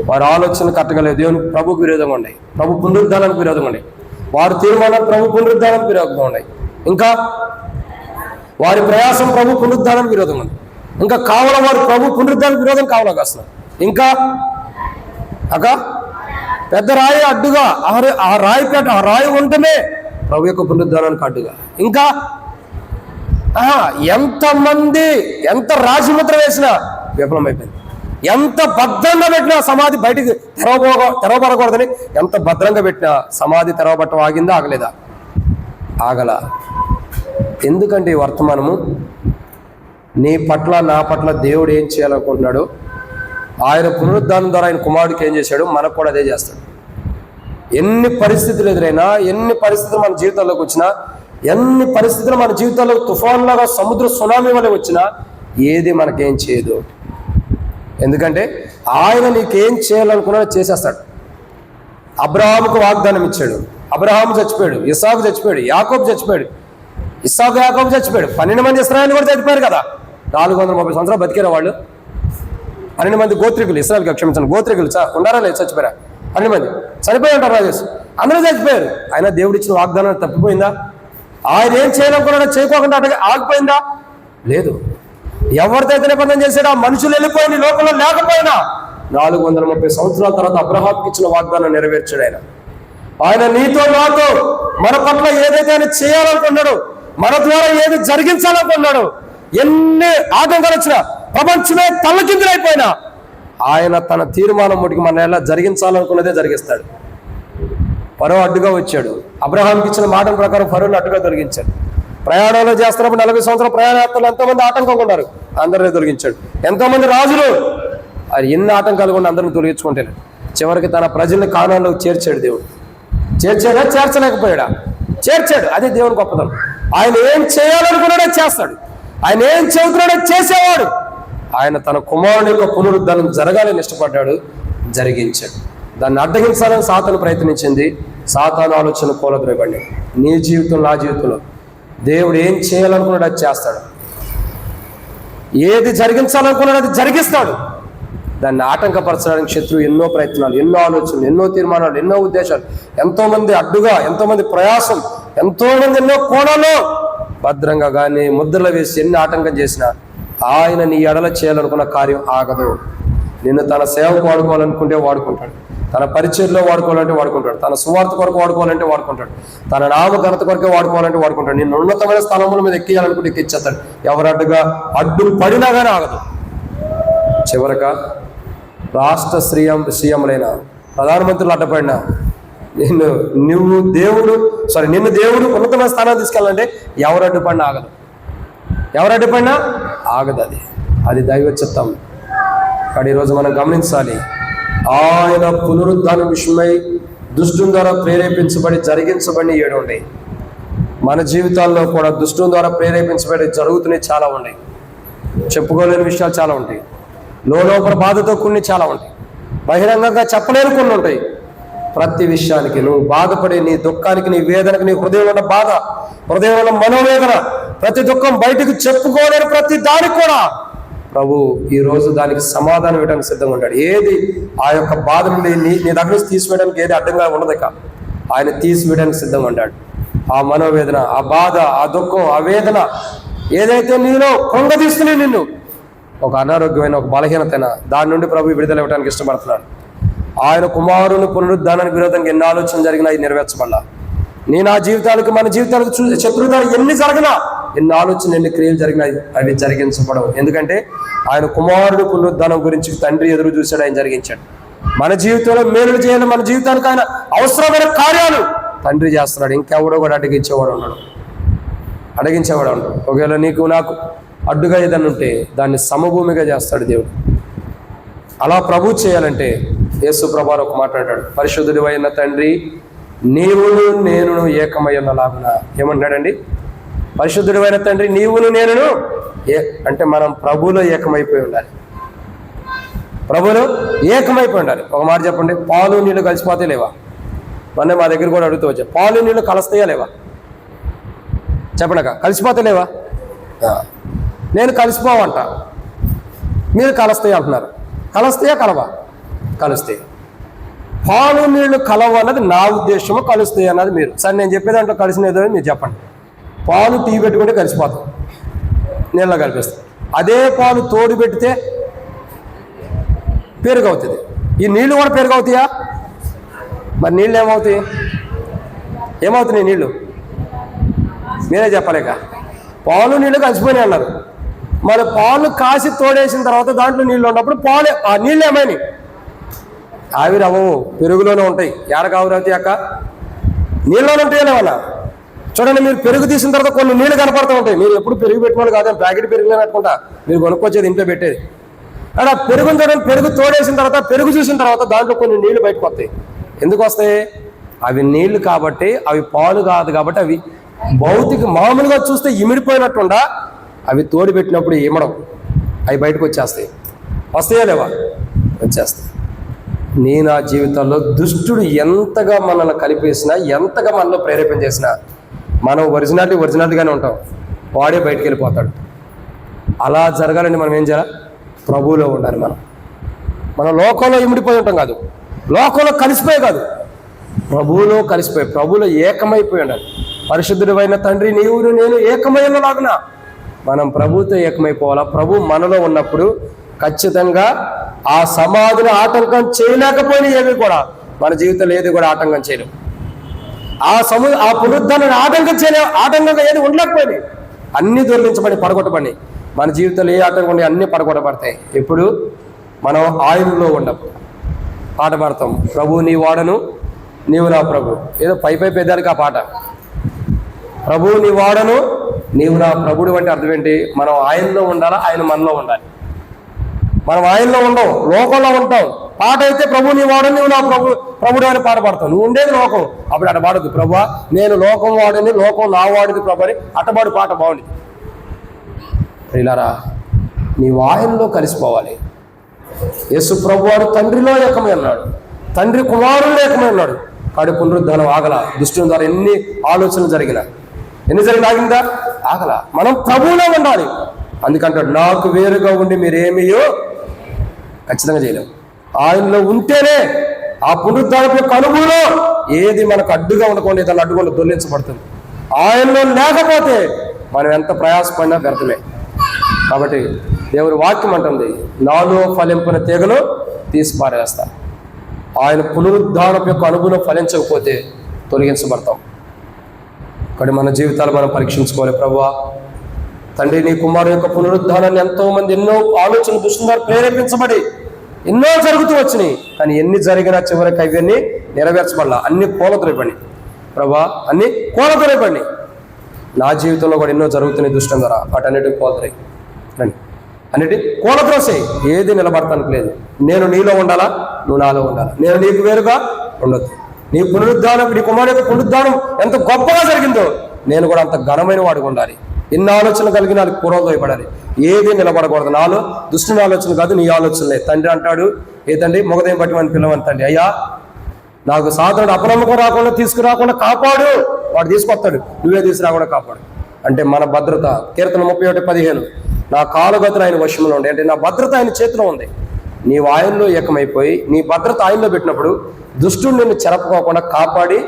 వారి ఆలోచనలు కట్టగలేదు. దేవుని ప్రభుకు విరోధంగా ఉన్నాయి, ప్రభు పునరుద్ధానానికి విరోధంగా ఉన్నాయి. వారి తీర్మానాలు ప్రభు పునరుద్ధానానికి విరోధంగా ఉన్నాయి. ఇంకా వారి ప్రయాసం ప్రభు పునరుద్ధానానికి విరోధంగా ఉంది. ఇంకా కావడం వారు ప్రభు పునరుద్ధానానికి విరోధం కావాలని కాస్తున్నారు. ఇంకా పెద్ద రాయి అడ్డుగా, ఆ రాయి ఉండటమే ప్రభు యొక్క పునరుద్ధానానికి అడ్డుగా. ఇంకా ఎంతమంది ఎంత రాజముద్ర వేసినా విఫలమైపోయింది. ఎంత భద్రంగా పెట్టినా సమాధి బయటికి తెరవబడకూడదని ఎంత భద్రంగా పెట్టినా సమాధి తెరవబట్టం ఆగిందా? ఆగలేదా? ఆగల. ఎందుకంటే ఈ వర్తమానము నీ పట్ల, నా పట్ల దేవుడు ఏం చేయాలనుకుంటున్నాడు, ఆయన పునరుద్ధానం ద్వారా ఆయన కుమారుడికి ఏం చేశాడు, మనకు కూడా అదే చేస్తాడు. ఎన్ని పరిస్థితులు ఎదురైనా, ఎన్ని పరిస్థితులు మన జీవితంలోకి వచ్చినా, ఎన్ని పరిస్థితులు మన జీవితంలో తుఫాన్లాగా సముద్ర సునామీ వల్ల వచ్చినా ఏది మనకేం చేయదు. ఎందుకంటే ఆయన నీకేం చేయాలనుకున్నాడో చేసేస్తాడు. అబ్రహాముకు వాగ్దానం ఇచ్చాడు. అబ్రహాము చచ్చిపోయాడు, ఇస్సాకు చచ్చిపోయాడు, యాకోబు చచ్చిపోయాడు. ఇస్సాకు యాకోబు చచ్చిపోయాడు. 12 మంది ఇశ్రాయేలు కూడా చచ్చిపోయారు కదా. 430 సంవత్సరాలు బతికారు వాళ్ళు. 12 మంది గోత్రికులు, ఇశ్రాయేలుకి క్షమించండి, గోత్రికులు ఉన్నారా లేదు? చచ్చిపోయారా? 12 మంది చనిపోయి ఉంటారు రాజేష్. అందరూ చచ్చిపోయారు. ఆయన దేవుడు ఇచ్చిన వాగ్దానం తప్పిపోయిందా? ఆయన ఏం చేయాలనుకున్నాడో చేయకోకుండా అటు ఆగిపోయిందా? లేదు. ఎవరితో నిబంధన చేశాడో ఆ మనుషులు వెళ్ళిపోయింది, లోకంలో లేకపోయినా 430 సంవత్సరాల తర్వాత అబ్రహాముకి ఇచ్చిన వాగ్దానం నెరవేర్చాడు. ఆయన నీతో నాతో మన పట్ల ఏదైతే ఆయన చేయాలనుకున్నాడో, మన ద్వారా ఏది జరిగించాలనుకున్నాడో, ఎన్ని ఆటంకాలు వచ్చినా, ప్రపంచమే తల్లకిందులైపోయినా ఆయన తన తీర్మానం ముటికి మన ఎలా జరిగించాలనుకున్నదే జరిగిస్తాడు. ఫరో అడ్డుగా వచ్చాడు. అబ్రహాంకి ఇచ్చిన మాట ప్రకారం ఫరోని అడ్డుగా తొలగించాడు. ప్రయాణంలో చేస్తున్నప్పుడు 40 సంవత్సరాల ప్రయాణార్థులు ఎంతోమంది ఆటంకంగా ఉన్నారు, అందరినీ తొలగించాడు. ఎంతోమంది రాజులు అది ఎన్ని ఆటంకాలు కూడా అందరిని తొలగించుకుంటాడు. చివరికి తన ప్రజల్ని కానాన్లోకి చేర్చాడు. దేవుడు చేర్చాడా? చేర్చలేకపోయాడా? చేర్చాడు. అదే దేవుని గొప్పతనం. ఆయన ఏం చేయాలనుకున్నాడో చేస్తాడు. ఆయన ఏం చెబుతున్నాడో చేసేవాడు. ఆయన తన కుమారుని యొక్క పునరుద్ధానం జరగాలని ఇష్టపడ్డాడు, జరిగించాడు. దాన్ని అడ్డగించాలని సాతాను ప్రయత్నించింది. సాతాను ఆలోచన కూలద్రోయబడి నీ జీవితంలో, నా జీవితంలో దేవుడు ఏం చేయాలనుకున్నాడు అది చేస్తాడు. ఏది జరిగించాలనుకున్నాడు అది జరిగిస్తాడు. దాన్ని ఆటంకపరచడానికి శత్రువు ఎన్నో ప్రయత్నాలు, ఎన్నో ఆలోచనలు, ఎన్నో తీర్మానాలు, ఎన్నో ఉద్దేశాలు, ఎంతోమంది అడ్డుగా, ఎంతోమంది ప్రయాసం, ఎంతోమంది ఎన్నో కోణాలు భద్రంగా కానీ ముద్రలు వేసి ఎన్ని ఆటంకం చేసినా ఆయన నీ ఎడల చేయాలనుకున్న కార్యం ఆగదు. నిన్ను తన సేవకు వాడుకోవాలనుకుంటే వాడుకుంటాడు, తన పరిచర్లో వాడుకోవాలంటే వాడుకుంటాడు, తన సువార్త కొరకు వాడుకోవాలంటే వాడుకుంటాడు, తన నామ ఘనత కొరకే వాడుకోవాలంటే వాడుకుంటాడు. నిన్ను ఉన్నతమైన స్థలముల మీద ఎక్కియాలనుకుంటే ఎక్కిచ్చేస్తాడు. ఎవరు అడ్డు పడినా కానీ ఆగదు. చివరగా రాష్ట్ర సీఎంలైన ప్రధానమంత్రులు అడ్డపడినా, నిన్ను దేవుడు ఉన్నతమైన స్థానాన్ని తీసుకెళ్ళాలంటే ఎవరు అడ్డుపడినా ఆగదు. ఎవరు అడ్డుపడినా ఆగదు. అది దైవ చిత్తం. కానీ ఈరోజు మనం గమనించాలి, ఆయన పునరుద్ధానం విషయమై దుష్టుని ద్వారా ప్రేరేపించబడి జరిగించబడి 7 ఉన్నాయి. మన జీవితాల్లో కూడా దుష్టుని ద్వారా ప్రేరేపించబడి జరుగుతున్నాయి చాలా ఉన్నాయి. చెప్పుకోలేని విషయాలు చాలా ఉంటాయి. లోపల బాధతో కొన్ని చాలా ఉంటాయి. బహిరంగంగా చెప్పలేని కొన్ని ఉంటాయి. ప్రతి విషయానికి నువ్వు బాధపడే నీ దుఃఖానికి, నీ వేదనకి, నీ హృదయంలో ఉన్న బాధ, హృదయంలో ఉన్న మనోవేదన, ప్రతి దుఃఖం బయటకు చెప్పుకోలేని ప్రతి దానికి కూడా ప్రభు ఈరోజు దానికి సమాధానం ఇవ్వడానికి సిద్ధంగా ఉంటాడు. ఏది ఆ యొక్క బాధ నుండి నీ దగ్గర నుంచి తీసివేయడానికి ఏది అడ్డంగా ఉండదు. ఆయన తీసివేయడానికి సిద్ధంగా ఉంటాడు. ఆ మనోవేదన, ఆ బాధ, ఆ దుఃఖం, ఆ వేదన ఏదైతే నీలో కృంగదీస్తున్నాయి, నిన్ను ఒక అనారోగ్యమైన, ఒక బలహీనతైన దాని నుండి ప్రభు విడుదల ఇవ్వడానికి ఇష్టపడుతున్నాడు. ఆయన కుమారుని పునరుద్ధానానికి విరోధంగా ఎన్ని ఆలోచనలు జరిగినా అవి నెరవేర్చబడాల. నా జీవితాలకు, మన జీవితాలకు శత్రువులు ఎన్ని జరిగినా, ఎన్ని ఆలోచనలు, ఎన్ని క్రియలు జరిగినా అవి జరిగించబడవు. ఎందుకంటే ఆయన కుమారుడు పునరుద్ధానం గురించి తండ్రి ఎదురు చూశాడు, ఆయన జరిగించాడు. మన జీవితంలో మేలు చేయాలి, మన జీవితానికి ఆయన అవసరమైన కార్యాలు తండ్రి చేస్తున్నాడు. ఇంకెవడో కూడా అడిగించేవాడు ఉన్నాడు. ఒకవేళ నీకు నాకు అడ్డుగా ఏదన్నా ఉంటే దాన్ని సమభూమిగా చేస్తాడు దేవుడు. అలా ప్రభు చేయాలంటే యేసు ప్రభువు ఒక మాట అంటాడు, పరిశుద్ధుడు అయిన తండ్రి నీవును నేనును ఏకమయ్యలాగున. ఏమంటాడండి? పరిశుద్ధుడు అయిన తండ్రి నీవును నేనును అంటే మనం ప్రభువులో ఏకమైపోయి ఉండాలి. ప్రభువులో ఏకమైపోయి ఉండాలి. ఒక మాట చెప్పండి, పాలు నీళ్ళు కలిసిపోతే లేవా? మొన్న మా దగ్గర కూడా అడుగుతూ వచ్చా, పాలు నీళ్ళు కలుస్తాయా లేవా? చెప్పండి, కలిసిపోతే లేవా? నేను కలిసిపోవంట, మీరు కలుస్తాయి అంటున్నారు. కలుస్తాయా కలవా? కలుస్తాయి. పాలు నీళ్లు కలవ అన్నది నా ఉద్దేశము, కలుస్తాయి అన్నది మీరు. సరే నేను చెప్పేదాంట్లో కలిసినదో మీరు చెప్పండి. పాలు టీ పెట్టుకుంటే కలిసిపోతాం, నీళ్ళలో కలిపిస్తాం. అదే పాలు తోడు పెడితే పెరుగు అవుతుంది. ఈ నీళ్లు కూడా పెరుగు అవుతాయా? మరి నీళ్ళు ఏమవుతున్నాయి నీళ్ళు? మీరే చెప్పలేక. పాలు నీళ్ళు కలిసిపోయినాయి అన్నారు. మరి పాలు కాసి తోడేసిన తర్వాత దాంట్లో నీళ్ళు ఉన్నప్పుడు ఆ నీళ్ళు ఏమైనాయి? ఆవిరి అవ్వవు, పెరుగులోనే ఉంటాయి. ఎడకు ఆవిరవుతాయి అక్క? నీళ్ళలోనే ఉంటాయి ఏమన్నా. చూడండి, మీరు పెరుగు తీసిన తర్వాత కొన్ని నీళ్ళు కనపడుతూ ఉంటాయి. మీరు ఎప్పుడు పెరుగు పెట్టుకోవాలి కాదు, ప్యాకెట్ పెరుగులే పెట్టుకుంటా, మీరు కొనుక్కొచ్చేది ఇంట్లో పెట్టేది. అక్కడ పెరుగుని చూడండి, పెరుగు తోడేసిన తర్వాత, పెరుగు చూసిన తర్వాత దాంట్లో కొన్ని నీళ్లు బయటకు వస్తాయి. ఎందుకు వస్తాయి? అవి నీళ్లు కాబట్టి, అవి పాలు కాదు కాబట్టి. అవి భౌతిక మామూలుగా చూస్తే ఇమిడిపోయినట్టుండా, అవి తోడు పెట్టినప్పుడు ఇమడం, అవి బయటకు వచ్చేస్తాయి. వస్తాయా లేవా? వచ్చేస్తాయి. నా జీవితంలో దుష్టుడు ఎంతగా మనల్ని కలిపేసినా, ఎంతగా మనలో ప్రేరేపణ చేసినా, మనం ఒరిజినాలిటీగానే ఉంటాం, వాడే బయటికి వెళ్ళిపోతాడు. అలా జరగాలంటే మనం ఏం చేయాలి? ప్రభువులో ఉండాలి. మన లోకంలో ఇమిడిపోయి ఉంటాం కాదు, లోకంలో కలిసిపోయి కాదు, ప్రభువులో కలిసిపోయి, ప్రభువులో ఏకమైపోయి ఉండాలి. పరిశుద్ధుడు అయిన తండ్రి నీవును నేను ఏకమైనలాగున మనం ప్రభువుతో ఏకమైపోవాలా. ప్రభు మనలో ఉన్నప్పుడు ఖచ్చితంగా ఆ సమాధిని ఆటంకం చేయలేకపోయినా ఏమి కూడా మన జీవితంలో ఏది కూడా ఆటంకం చేయలేం. ఆ పునరుద్ధానాన్ని ఆటంకంగా ఏది ఉండలేకపోయినాయి. అన్ని దొరికించబడి పడగొట్టబడి మన జీవితంలో ఏ ఆటంకం ఉండి అన్ని పడగొట్టబడతాయి. ఎప్పుడు మనం ఆయనలో ఉన్నప్పుడు. పాట పాడతాం, ప్రభు నీ వాడను నీవు నా ప్రభు. ఏదో పై పెద్దానికి ఆ పాట. ప్రభు నీ వాడను నీవు నా ప్రభుడు అంటే అర్థం ఏంటి? మనం ఆయనలో ఉండాలా, ఆయన మనలో ఉండాలి. మనం ఆయనలో ఉండం, లోకంలో ఉంటాం. పాట అయితే ప్రభు నీ వాడని నీవు నా ప్రభుడు అని పాట పాడతావు. నువ్వు ఉండేది లోకం, అప్పుడు అట పాడదు. ప్రభువా నేను లోకం వాడని, లోకం నా వాడిది ప్రభు అని అట్టబాడు పాట బాగుంది. ఇలారా నీవు ఆయనలో కలిసిపోవాలి. యేసు ప్రభు వాడు తండ్రిలో ఏకమై ఉన్నాడు, తండ్రి కుమారుల్లో ఏకమై ఉన్నాడు. కాడి పునరుద్ధానం ఆగల. దుష్టుని ద్వారా ఎన్ని ఆలోచనలు జరిగినా, ఆగిందా? ఆగల. మనం ప్రభువులో ఉండాలి. అందుకంటాడు, నాకు వేరుగా ఉండి మీరేమీయో ఖచ్చితంగా చేయలేము. ఆయనలో ఉంటేనే ఆ పునరుద్ధానం యొక్క అనుభవంలో ఏది మనకు అడ్డుగా ఉండకుండా దాన్ని అడ్డుకుండా దొల్లించబడుతుంది. ఆయనలో లేకపోతే మనం ఎంత ప్రయాసపడినా వ్యర్థమే. కాబట్టి దేవుని వాక్యం అంటుంది, నాలో ఫలింపున తీగలు తీసి పారేస్తా. ఆయన పునరుద్ధానం యొక్క అనుభవం ఫలించకపోతే తొలగించబడతాం. కానీ మన జీవితాలు మనం పరీక్షించుకోవాలి. ప్రభువా తండ్రి నీ కుమారు యొక్క పునరుద్ధానాన్ని ఎంతోమంది ఎన్నో ఆలోచన దుష్టుల ద్వారా ప్రేరేపించబడి ఎన్నో జరుగుతూ వచ్చినాయి. కానీ ఎన్ని జరిగినా చివరికి అవన్నీ నెరవేర్చబడాల. అన్ని కూలతొలపండి ప్రభా, అన్ని కూలతొలపండి. నా జీవితంలో కూడా ఎన్నో జరుగుతున్నాయి దుష్టం ద్వారా, వాటన్నిటికి కూలతొలయి రండి, అన్నిటి కూలత్రోసేయి. ఏది నిలబడటానికి లేదు. నేను నీలో ఉండాలా, నువ్వు నాలో ఉండాలా. నేను నీకు వేరుగా ఉండొద్దు. నీ పునరుద్ధానం, నీ కుమారుని యొక్క పునరుద్ధానం ఎంత గొప్పగా జరిగిందో నేను కూడా అంత ఘనమైన వాడిగా ఉండాలి. ఎన్ని ఆలోచన కలిగి నాకు కూరలు తోయబడాలి. ఏది నిలబడకూడదు. నాలో దుష్టుని ఆలోచన కాదు, నీ ఆలోచనలే. తండ్రి అంటాడు, ఏ తండ్రి మొగదేం బట్టి మన పిల్లవని తండ్రి, అయ్యా నాకు సాధనుడు అపనమ్మకం రాకుండా తీసుకురాకుండా కాపాడు. వాడు తీసుకొస్తాడు, నువ్వే తీసుకురాకుండా కాపాడు. అంటే మన భద్రత. కీర్తన 31:15, నా కాలుగతులు ఆయన వశంలో ఉండే. అంటే నా భద్రత ఆయన చేతిలో ఉంది. నీవు ఆయనలో ఏకమైపోయి నీ భద్రత ఆయనలో పెట్టినప్పుడు దుష్టుడు నిన్ను చెరపకోకుండా కాపాడి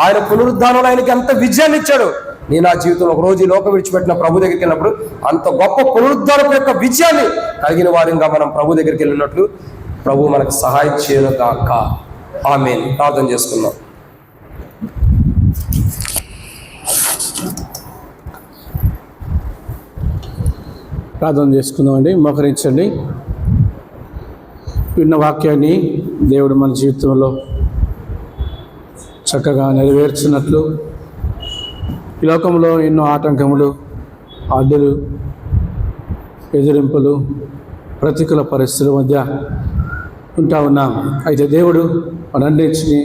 ఆయన పునరుద్ధానంలో ఆయనకి ఎంత విజయాన్ని ఇచ్చాడు. నేను నా జీవితంలో ఒక రోజు ఈ లోకం విడిచిపెట్టిన ప్రభు దగ్గరికి వెళ్ళినప్పుడు అంత గొప్ప పునరుద్ధానం యొక్క విజయాన్ని కలిగిన వారిగా మనం ప్రభు దగ్గరికి వెళ్ళినట్లు ప్రభు మనకు సహాయం చేయను కాక. ఆమేన్. ప్రార్థన చేసుకుందాం. ప్రార్థన చేసుకుందామండి. మోకరించండి. విన్న వాక్యాన్ని దేవుడు మన జీవితంలో చక్కగా నెరవేర్చినట్లు ఈ లోకంలో ఎన్నో ఆటంకములు, అడ్డులు, ఎదిరింపులు, ప్రతికూల పరిస్థితుల మధ్య ఉంటా ఉన్నాం. అయితే దేవుడు మనందరినీ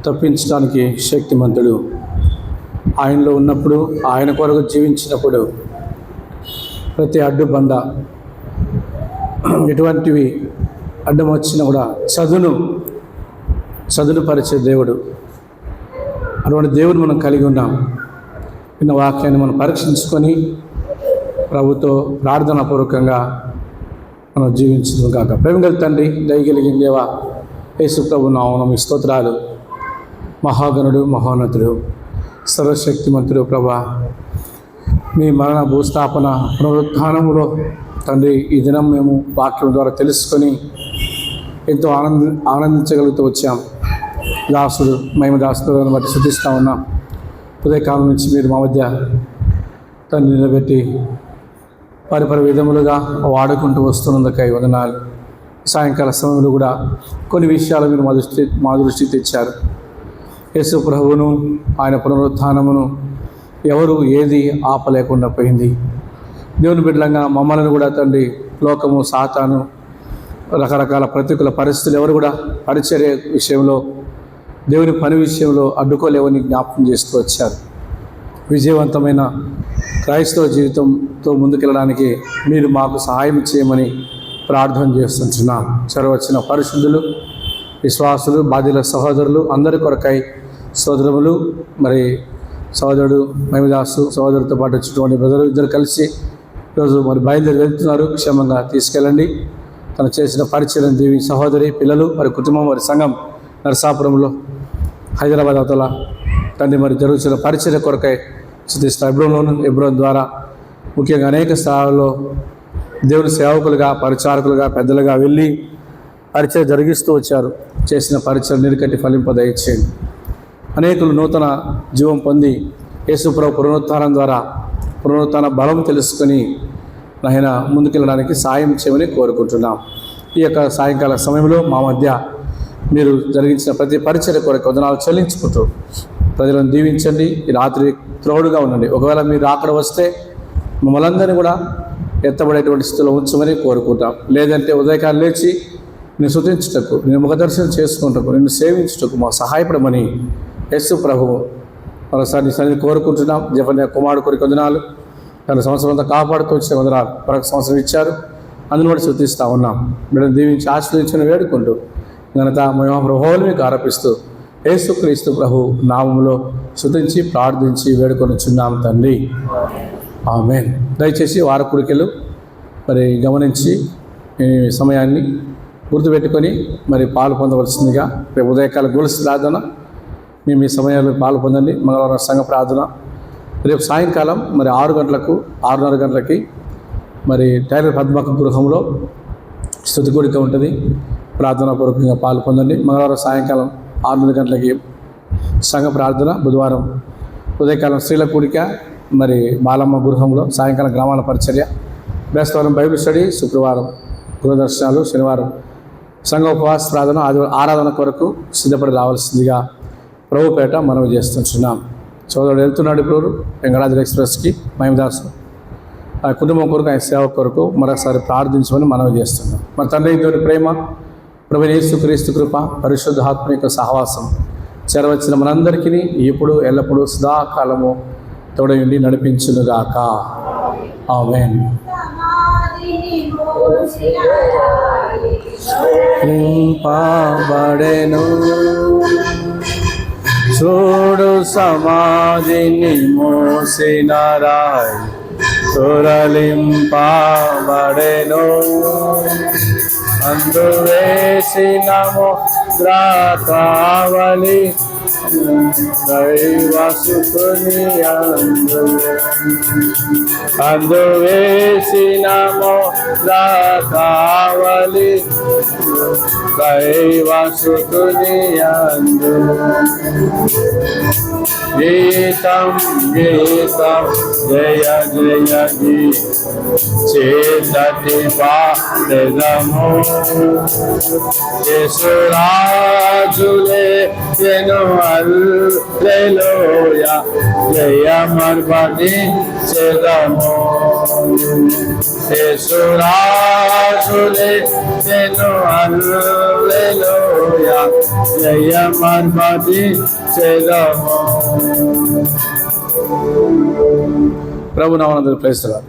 తప్పించడానికి శక్తిమంతుడు. ఆయనలో ఉన్నప్పుడు, ఆయన కొరకు జీవించినప్పుడు ప్రతి అడ్డుబండ, ఎటువంటివి అడ్డం వచ్చినా కూడా చదును పరిచే దేవుడు. అటువంటి దేవుడు మనం కలిగి ఉన్నాం. విన్న వాక్యాన్ని మనం పరీక్షించుకొని ప్రభుతో ప్రార్థనాపూర్వకంగా మనం జీవించడం కాక. ప్రేమగల తండ్రి, దయగలిగిన దేవా, యేసు ప్రభు నామమున మీ స్తోత్రాలు. మహాగణుడు, మహోన్నతుడు, సర్వశక్తిమంతుడు ప్రభా, మీ మరణ భూస్థాపన పునరుత్థానములో తండ్రి ఈ దినం మేము వాక్యం ద్వారా తెలుసుకొని ఎంతో ఆనందించగలుగుతూ వచ్చాం. దాసుడు మేము దాసులను బట్టి శుద్ధిస్తూ ఉన్నాం. ఉదయకాలం నుంచి మీరు మా మధ్య తండ్రి నిలబెట్టి పరిపరి విధములుగా వాడుకుంటూ వస్తున్నందుకై వందనాలు. సాయంకాల సమయంలో కూడా కొన్ని విషయాలు మీరు మా దృష్టికి తెచ్చారు. యేసు ప్రభువును, ఆయన పునరుత్థానమును ఎవరు ఏది ఆపలేకుండా పోయింది. దేవుని బిడ్డలంగా మమ్మల్ని కూడా తండ్రి లోకము, సాతాను, రకరకాల ప్రతికూల పరిస్థితులు ఎవరు కూడా పరిచర్య విషయంలో, దేవుని పని విషయంలో అడ్డుకోలేవని జ్ఞాపకం చేస్తూ వచ్చారు. విజయవంతమైన క్రైస్తవ జీవితంతో ముందుకెళ్ళడానికి మీరు మాకు సహాయం చేయమని ప్రార్థన చేస్తుంటున్నాం. చొరవచ్చిన పరిశుద్ధులు, విశ్వాసులు, బాధ్యుల సహోదరులు అందరి కొరకై సోదరులు, మరి సోదరుడు మహిమదాసు, సోదరుడితో పాటు వచ్చినటువంటి బ్రదరు ఇద్దరు కలిసి ఈరోజు మరి బయలుదేరి వెళ్తున్నారు. క్షేమంగా తీసుకెళ్ళండి. తను చేసిన పరిచయం దేవి సహోదరి, పిల్లలు, మరి కుటుంబం, మరి సంఘం నరసాపురంలో, హైదరాబాద్ అవతల తండ్రి మరి జరుగుతున్న పరిచయ కొరకై శుద్ధిస్తా. ఎబ్రోన్ ద్వారా ముఖ్యంగా అనేక స్థానాల్లో దేవుని సేవకులుగా, పరిచారకులుగా, పెద్దలుగా వెళ్ళి పరిచయం జరిగిస్తూ వచ్చారు. చేసిన పరిచయం నిరికట్టి ఫలింపదయచేయండి. అనేకులు నూతన జీవం పొంది యేసుప్రభు పునరుత్థానం ద్వారా పునరుత్థాన బలం తెలుసుకొని ఆయన ముందుకెళ్ళడానికి సాయం చేయమని కోరుకుంటున్నాం. ఈ యొక్క సాయంకాల సమయంలో మా మధ్య మీరు జరిగించిన ప్రతి పరిచర్య కొరకు వందనాలు చెల్లించుకుంటూ ప్రజలను దీవించండి. ఈ రాత్రి త్రోడుగా ఉండండి. ఒకవేళ మీరు అక్కడ వస్తే మమ్మల్ని అందరినీ కూడా ఎత్తబడేటువంటి స్థితిలో ఉంచమని కోరుకుంటాం. లేదంటే ఉదయకాలం లేచి నేను స్తుతించుటకు, నేను ముఖదర్శనం చేసుకుంటకు, నిన్ను సేవించుటకు మాకు సహాయపడమని యేసు ప్రభువు మరోసారి సన్నిధి కోరుకుంటున్నాం. జఫన్య కుమారుడు కొరికి వందనాలు. తన సంవత్సరం అంతా కాపాడుతూ వచ్చిన వందనాలు మరొక సంవత్సరం ఇచ్చారు. అందులో కూడా స్తుతిస్తూ ఉన్నాం. బిడ్డను దీవించి ఆశ్రయించుని వేడుకుంటూ ఘనత మహిమ ప్రభావాలు మీకు ఆరోపిస్తూ యేసుక్రీస్తు ప్రభు నామములో స్తుతించి ప్రార్థించి వేడుకొనిచున్నాం తండ్రి. ఆమేన్. దయచేసి వారకుడికెళ్ళు మరి గమనించి ఈ సమయాన్ని గుర్తుపెట్టుకొని మరి పాలు పొందవలసిందిగా రేపు ఉదయకాల గొలుసు ప్రార్థన మేము ఈ సమయాల్లో పాలు పొందండి. మంగళవారం సంఘ ప్రార్థన రేపు సాయంకాలం మరి 6 గంటలకు 6:30 గంటలకి మరి టైలర్ పద్మక గృహంలో స్తుతి కూడిక ఉంటుంది. ప్రార్థనాపూర్వకంగా పాలు పొందండి. మంగళవారం సాయంకాలం 6:30 గంటలకి సంఘ ప్రార్థన, బుధవారం ఉదయకాలం స్త్రీల కూడిక, మరి బాలమ్మ గృహంలో సాయంకాలం గ్రామాల పరిచర్య, బేస్తవారం బైబిల్ స్టడీ, శుక్రవారం గృహదర్శనాలు, శనివారం సంఘ ఉపవాస ప్రార్థన ఆరాధన కొరకు సిద్ధపడి రావాల్సిందిగా ప్రభుపేట మనవి చేస్తున్నాం. సోదరుడు వెళ్తున్నాడు ఇప్పుడు వెంకటాద్రి ఎక్స్ప్రెస్కి మహిమదాసు. ఆ కుటుంబం కొరకు, ఆయన సేవ కొరకు మరొకసారి ప్రార్థించమని మనవి చేస్తున్నాం. మన తండ్రి దేవుని ప్రేమ, ప్రభువైన యేసుక్రీస్తు కృప, పరిశుద్ధ ఆత్మిక సహవాసం చేరవచ్చిన మనందరికీ ఇప్పుడు ఎల్లప్పుడూ సదాకాలము తోడయుండి నడిపించునుగాక. ఆమేన్. నింపబడెను చూడు సమాధిని మోసిన రాయి తొరలింపబడెను అందు వేసిన ముద్రాకావలి దైవసుతుని అందు వేసిన ముద్రాకావలి దైవసుతుని అందు గీతం గీతం జయ జయ గీ చేతటి పాదము యేసురాజులే జను హల్లెలూయా జయమర్పటి చేదము యేసురాజులే జను హల్లెలూయా జయమర్పటి చేదము. ప్రభు నామమున ప్రైజ్ ది లార్డ్.